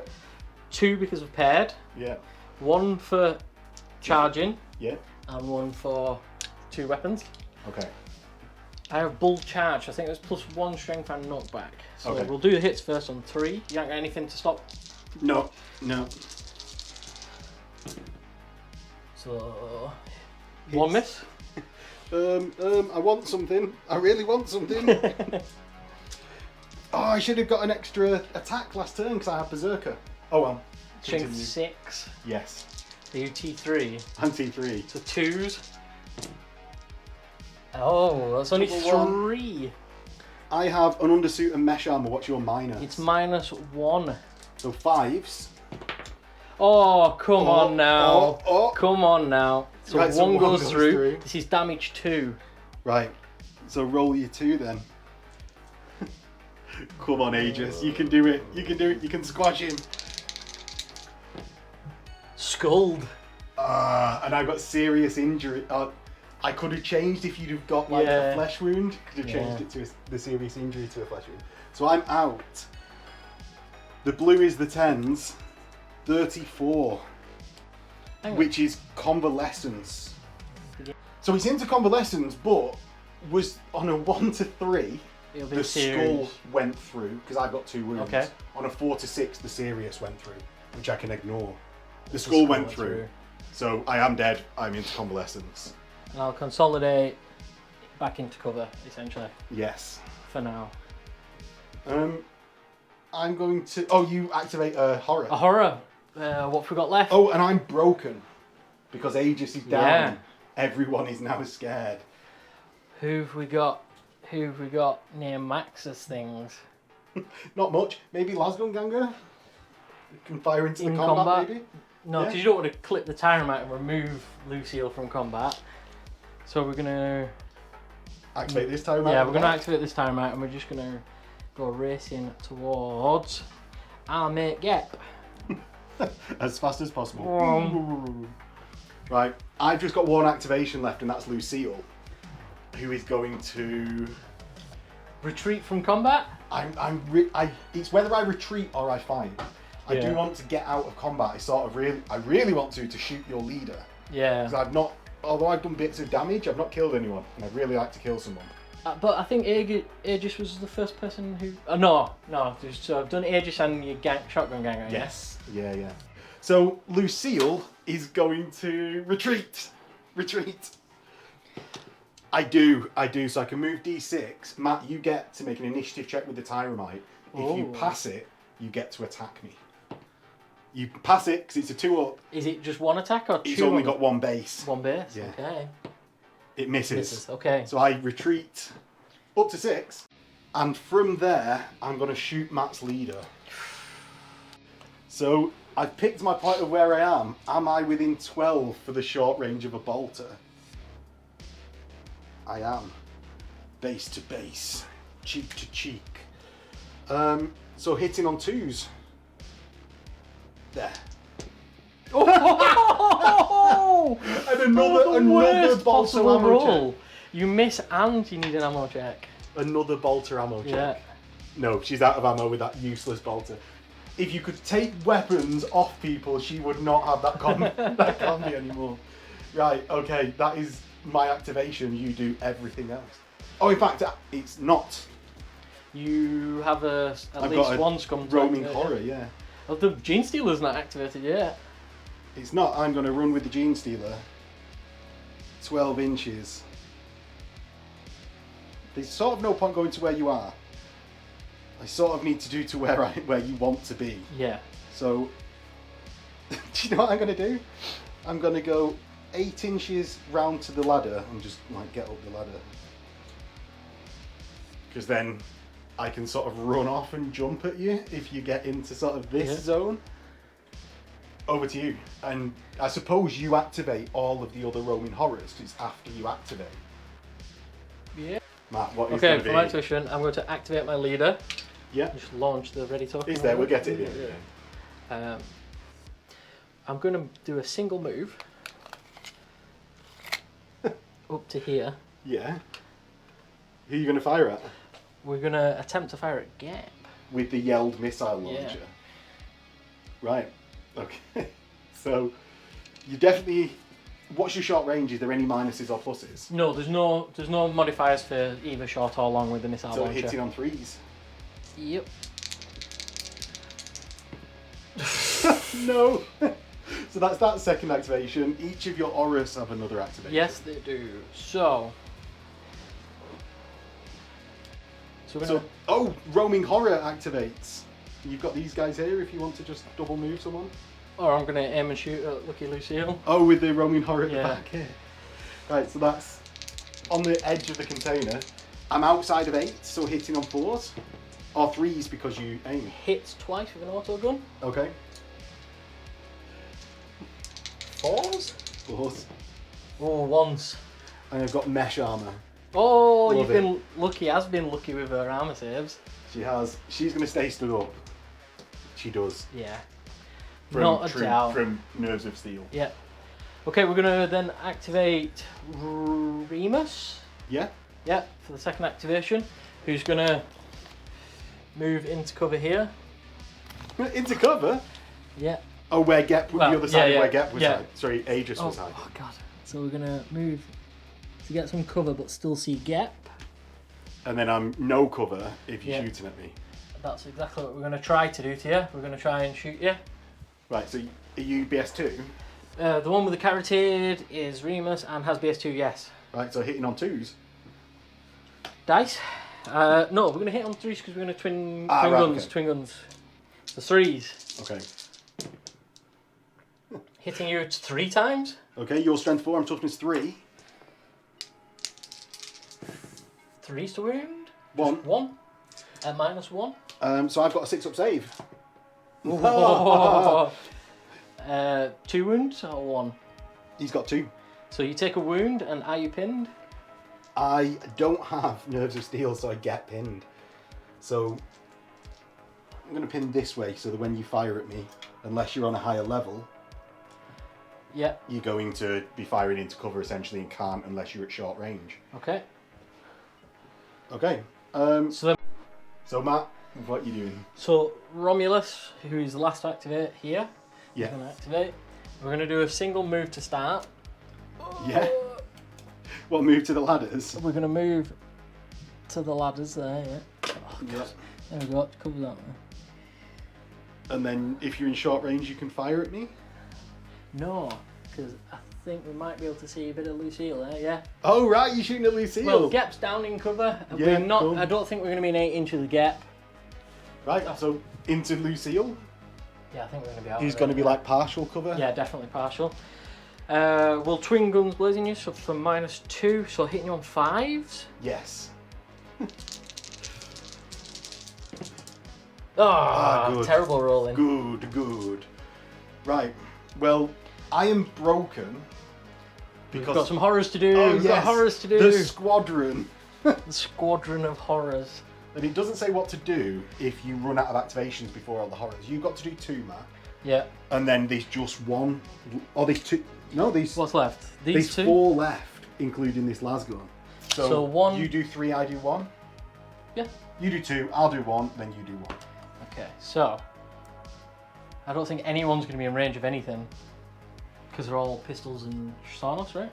2 because of paired. Yeah. 1 for charging. Yeah. And 1 for 2 weapons. Okay. I have bull charge. I think there's +1 strength and knockback. So Okay. we'll do the hits first on 3. You ain't got anything to stop? No. No. So 1 miss. I want something. I really want something. Oh, I should have got an extra attack last turn because I have Berserker. Oh well. Strength Continue. 6. Yes. Are you T3? I'm T3. So 2s. Oh, that's only Double 3. I have an undersuit and mesh armor. What's your minus? It's -1. So 5s. Oh, come on now. Oh. Come on now. So, Right, so one one goes goes through. through. This is damage 2. Right. So roll your 2 then. Come on, Aegis. You can do it. You can do it. You can squash him. Scald. And I got serious injury. I could have changed if you'd have got like a flesh wound. Could have changed it to the serious injury to a flesh wound. So I'm out. The blue is the 10s. 34. Which is convalescence. So he's into convalescence, but was on a 1 to 3. The skull went through because I've got 2 wounds. Okay. On a 4 to 6, the serious went through, which I can ignore. The skull went through. So I am dead. I'm into convalescence. And I'll consolidate back into cover, essentially. Yes. For now. I'm going to. Oh, you activate a horror. A horror. What have we got left? Oh, and I'm broken because Aegis is down. Yeah. Everyone is now scared. Who've we got? Who've we got near Max's things? Not much. Maybe Lasgunganger can fire into the In combat, combat? maybe? No, because you don't want to clip the tyrant out and remove Lucille from combat. So we're gonna activate this time out. Yeah, we're gonna activate this time out, and we're just gonna go racing towards our mate Gep. As fast as possible. Right, I've just got one activation left, and that's Lucille, who is going to retreat from combat. It's whether I retreat or I fight. I do want to get out of combat. I really want to shoot your leader. Yeah. Because although I've done bits of damage, I've not killed anyone, and I'd really like to kill someone. But I think Aegis was the first person who. No. So I've done Aegis and your shotgun gang. Right? Yes. Yeah. So Lucille is going to retreat. I do. So I can move D6. Matt, you get to make an initiative check with the Tyromite. If you pass it, you get to attack me. You pass it because it's a 2-up. Is it just one attack or 2? It's only got 1 base. 1 base? Yeah. Okay. It misses. Okay. So I retreat up to 6. And from there, I'm going to shoot Matt's leader. So I've picked my point of where I am. Am I within 12 for the short range of a bolter? I am. Base to base. Cheek to cheek. So hitting on 2s. There. Oh! And another bolter ammo roll. check. You miss and you need an ammo check. Another bolter ammo check. Yeah. No, she's out of ammo with that useless bolter. If you could take weapons off people, she would not have that combi anymore. Right, okay, that is my activation. You do everything else. Oh, in fact, it's not. You have at I've least got one scum. roaming horror, yeah. Oh, the Gene Stealer's not activated yet. It's not. I'm going to run with the Gene Stealer. 12 inches. There's sort of no point going to where you are. I sort of need to do to where you want to be. Yeah. So, do you know what I'm going to do? I'm going to go 8 inches round to the ladder and just like get up the ladder. Because then I can sort of run off and jump at you if you get into sort of this zone. Over to you. And I suppose you activate all of the other roaming horrors because it's after you activate. Yeah. Matt, what is okay, for my activation, I'm going to activate my leader. Yeah. Just launch the ready token. Is there? We'll get it in. Yeah. I'm going to do a single move up to here. Yeah. Who are you going to fire at? We're going to attempt to fire at Gap. With the Yelled missile launcher. Yeah. Right. Okay. So you definitely. What's your short range? Is there any minuses or pluses? No, there's no modifiers for either short or long with the missile launcher. So hitting on 3s. Yep. No. So that's that second activation. Each of your auras have another activation. Yes, they do. So we're gonna... oh, roaming horror activates. You've got these guys here if you want to just double move someone. Or I'm going to aim and shoot at Lucky Lucille. Oh, with the roaming horror at the back here. Right, so that's on the edge of the container. I'm outside of 8, so hitting on 4s. Or 3s because you aim. Hits twice with an auto gun. Okay. 4s? 4s. Oh, once. And I've got mesh armor. Oh, Love you've been lucky. Has been lucky with her armor saves. She has. She's going to stay stood up. She does. Yeah. From, Not a doubt. From Nerves of Steel. Yeah. Okay, we're going to then activate Remus. Yeah? Yeah, for the second activation. Who's going to move into cover here. Into cover? Yeah. Oh, where Gep, the other side of where Gep was hiding. Sorry, Aegis was hiding. Oh, God. So we're going to move to get some cover but still see Gep. And then I'm no cover if you're shooting at me. That's exactly what we're going to try to do to you. We're going to try and shoot you. Right, so are you BS2? The one with the carotid is Remus and has BS2, yes. Right, so hitting on 2s. Dice? No, we're going to hit on 3s because we're going to twin guns. Okay. Twin guns. The 3s. Okay. Hitting you 3 times. Okay, your strength 4, I'm toughness 3. 3's to wound? 1. 1. -1. So I've got a 6-up save. Oh. 2 wounds or 1? He's got 2. So you take a wound and are you pinned? I don't have Nerves of Steel, so I get pinned. So I'm going to pin this way so that when you fire at me, unless you're on a higher level, you're going to be firing into cover essentially and can't unless you're at short range. Okay. Okay. So Matt, what are you doing? So Romulus, who is the last to activate here, is going to activate. We're going to do a single move to start. Yeah. What, move to the ladders? We're going to move to the ladders there, yeah. Oh, God. There we go, cover that one. And then if you're in short range, you can fire at me? No, because I think we might be able to see a bit of Lucille there, yeah. Oh, right, you're shooting at Lucille. Well, Gap's down in cover. Yeah, we're not. cool. I don't think we're going to be in 8 inches of Gap. Right, so into Lucille? Yeah, I think we're going to be out. He's going to be like partial cover? Yeah, definitely partial. We'll twin guns blazing you so for -2, so hitting you on 5s. Yes. Good. Terrible rolling. Good. Right, well, I am broken because... We've got some horrors to do. Oh, We've yes. got horrors to do. The squadron. The squadron of horrors. And it doesn't say what to do if you run out of activations before all the horrors. You've got to do 2, Matt. Yeah. And then there's just 1. Or there's 2. No, there's... What's left? These 2? There's 4 left, including this lasgun. So 1... You do 3, I do 1? Yeah. You do 2, I'll do 1, then you do 1. Okay, so... I don't think anyone's going to be in range of anything. Because they're all pistols and Sonos, right?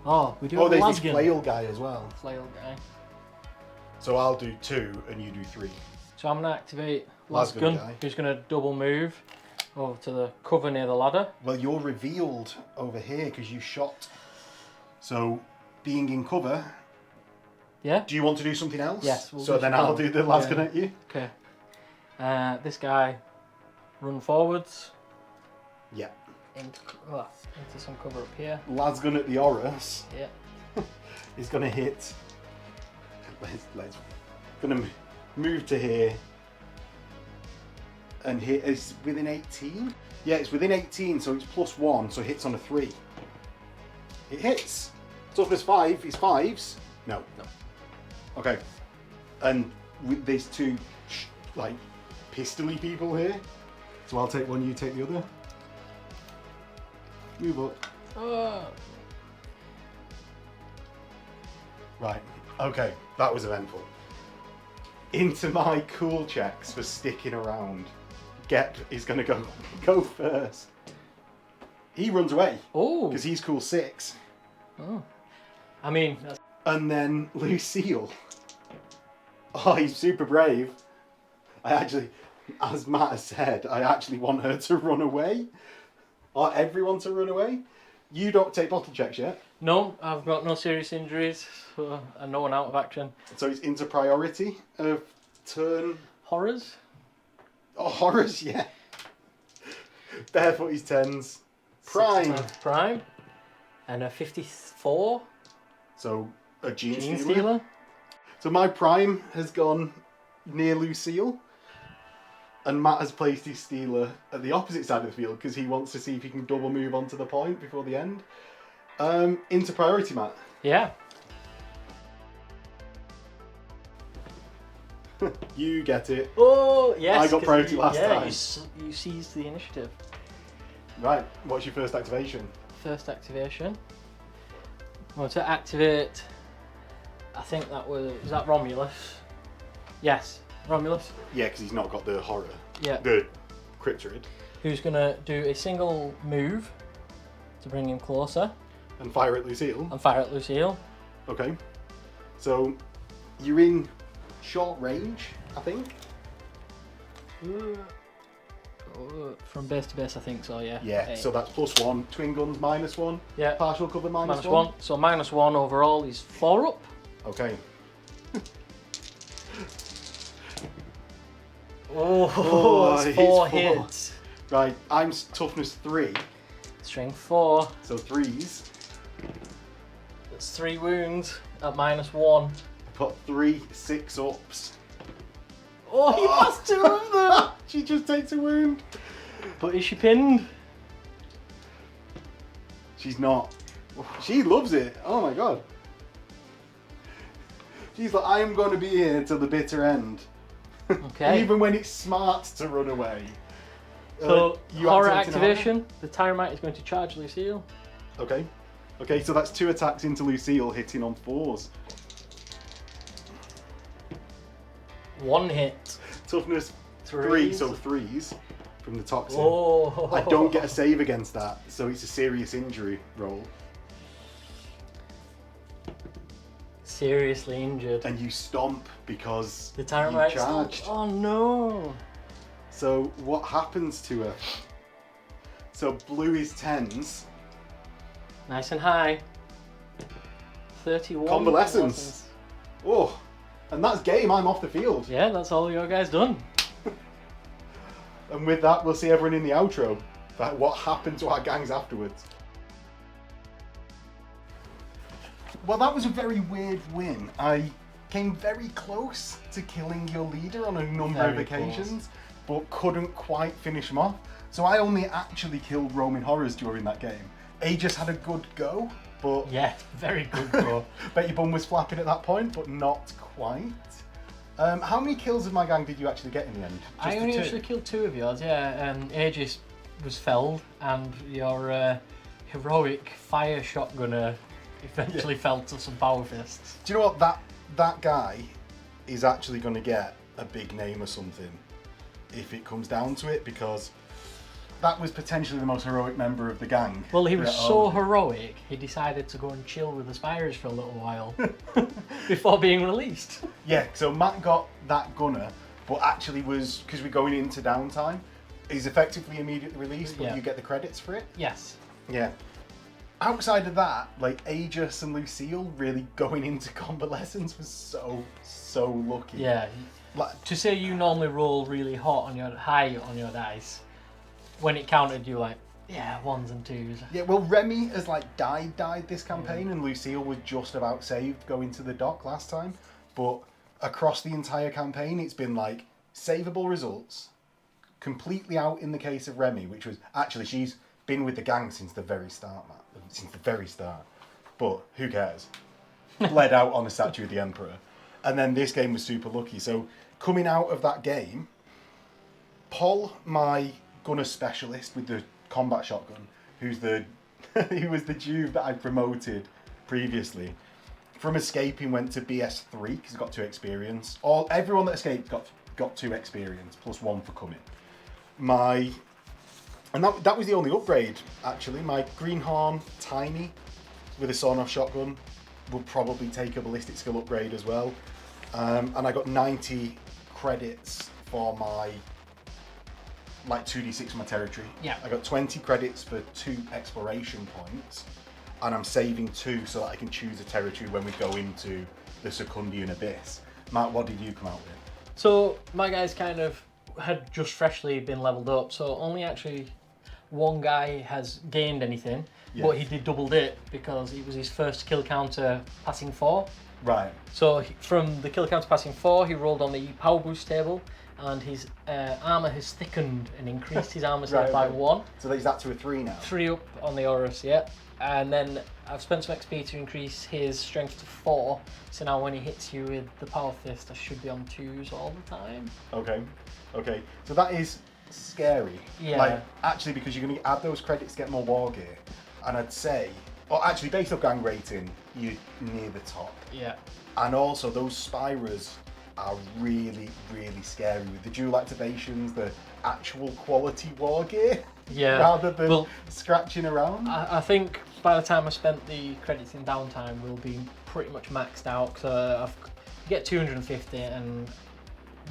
Oh, we do have a there's lasgun. this flail guy as well. Flail guy. So I'll do 2 and you do 3. So I'm going to activate lasgun, who's going to double move over to the cover near the ladder. Well, you're revealed over here because you shot. So, being in cover... Yeah? Do you want to do something else? Yes. So then I'll do the lasgun at you. Okay. This guy, run forwards. Yeah. into some cover up here. Lasgun at the Horus. Yeah. Is going to hit. Let's going to move to here. And hit is within 18? Yeah, it's within 18, so it's +1, so it hits on a 3. It hits. Toughness 5 is 5s. No. Okay. And with these two, like, pistol-y people here. So I'll take one, you take the other. Move up. Oh. Right. Okay. That was eventful. Into my cool checks for sticking around. Gep is going to go first. He runs away. Oh. Because he's cool 6. Oh. I mean... That's... And then Lucille. Oh, he's super brave. I actually, as Matt has said, I actually want her to run away. Or everyone to run away. You don't take bottle checks yet? No, I've got no serious injuries, so, and no one out of action. So it's into priority of turn... Horrors? Oh, Horrors, yeah. Barefoot is 10s. Prime. Prime. And a 54. So a Gene Gene Stealer. Stealer. So my Prime has gone near Lucille. And Matt has placed his Stealer at the opposite side of the field because he wants to see if he can double move onto the point before the end. Into priority, Matt. Yeah. You get it. Oh, yes. I got priority last time. You seized the initiative. Right, what's your first activation? First activation. I want to activate, I think that was that Romulus? Yes, Romulus. Yeah, because he's not got the horror. Yeah. The Cryptoid. Who's going to do a single move to bring him closer. And fire at Lucille. And fire at Lucille. Okay. So, you're in short range, I think. From base to base, I think so, yeah. Yeah, 8. so that's +1. Twin guns -1. Yeah. Partial cover -1. -1. So -1 overall is 4 up. Okay. That's 4 hits. Right, I'm toughness 3. Strength 4. So 3s. That's 3 wounds at -1. I've got 3 6-ups. Oh, he lost 2 of them! She just takes a wound. But is she pinned? She's not. She loves it. Oh my god. She's like, I am going to be here till the bitter end. Okay. Even when it's smart to run away. So, horror activation. The Tyrmite is going to charge Lucille. Okay. Okay, so that's 2 attacks into Lucille, hitting on 4s. 1 hit. Toughness 3, 3, so 3s from the toxin. Oh. I don't get a save against that, so it's a serious injury roll. Seriously injured. And you stomp because the Tyrmite you charged. Oh no. So what happens to her? So blue is 10s. Nice and high. 31. Convalescence. Oh, and that's game. I'm off the field. Yeah, that's all your guys done. And with that, we'll see everyone in the outro. Like what happened to our gangs afterwards. Well, that was a very weird win. I came very close to killing your leader on a number of occasions, but couldn't quite finish him off. So I only actually killed roaming horrors during that game. Aegis had a good go, but... Yeah, very good go. Bet your bum was flapping at that point, but not quite. How many kills of my gang did you actually get in the end? Just I only actually killed 2 of yours, yeah. Aegis was felled, and your heroic fire shotgunner eventually fell to some power fists. Do you know what? That guy is actually going to get a big name or something if it comes down to it, because that was potentially the most heroic member of the gang. Well, he was so heroic, he decided to go and chill with the Spyrers for a little while before being released. Yeah, so Matt got that gunner, but actually was, because we're going into downtime, he's effectively immediately released, but you get the credits for it. Yes. Yeah. Outside of that, like Aegis and Lucille really going into convalescence was so lucky. Yeah. Like, to say you normally roll really high on your dice, when it counted, you like, Yeah, 1s and 2s. Yeah, well, Remy has like died this campaign, and Lucille was just about saved going to the dock last time. But across the entire campaign, it's been like savable results, completely out in the case of Remy, which was actually she's been with the gang since the very start, Matt. Since the very start. But who cares? Bled out on a statue of the Emperor. And then this game was super lucky. So coming out of that game, Paul, my gunner specialist with the combat shotgun, who was the Juve that I promoted previously, from escaping went to BS3 because he got 2 experience. Everyone that escaped got 2 experience plus 1 for coming. And that was the only upgrade, actually. My Greenhorn Tiny with a sawn-off shotgun will probably take a ballistic skill upgrade as well. And I got 90 credits for my 2d6 for my territory. Yeah. I got 20 credits for 2 exploration points, and I'm saving 2 so that I can choose a territory when we go into the Secundian Abyss. Matt, what did you come out with? So my guys kind of had just freshly been leveled up, so only actually one guy has gained anything, but he did doubled it because it was his first kill counter passing 4. Right. So from the kill counter passing 4, he rolled on the power boost table, and his armour has thickened and increased his armour set by 1. So is that to a 3 now? 3 up on the Horus, yeah. And then I've spent some XP to increase his strength to 4, so now when he hits you with the power fist, I should be on 2s all the time. Okay. So that is scary. Yeah. Actually, because you're going to add those credits to get more war gear, and I'd say, actually, based on gang rating, you're near the top. Yeah. And also, those Spyrers are really, really scary with the dual activations, the actual quality war gear, rather than scratching around. I think by the time I spent the credits in downtime, we'll be pretty much maxed out. Because you get 250, and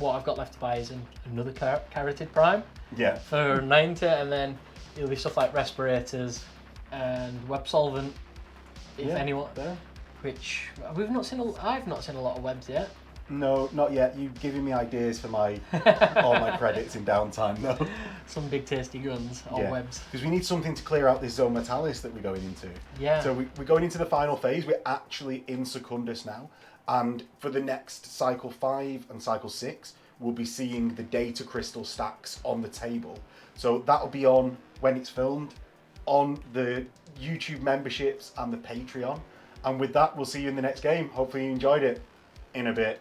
what I've got left to buy is another Carotid Prime. Yeah. For 90, and then it'll be stuff like respirators and web solvent, if anyone. Yeah. Which I've not seen a lot of webs yet. No, not yet. You've given me ideas for all my credits in downtime, though. Some big tasty guns or webs. Because we need something to clear out this Zone Metalis that we're going into. Yeah. So we're going into the final phase. We're actually in Secundus now. And for the next Cycle 5 and Cycle 6, we'll be seeing the data crystal stacks on the table. So that'll be on, when it's filmed, on the YouTube memberships and the Patreon. And with that, we'll see you in the next game. Hopefully you enjoyed it. In a bit.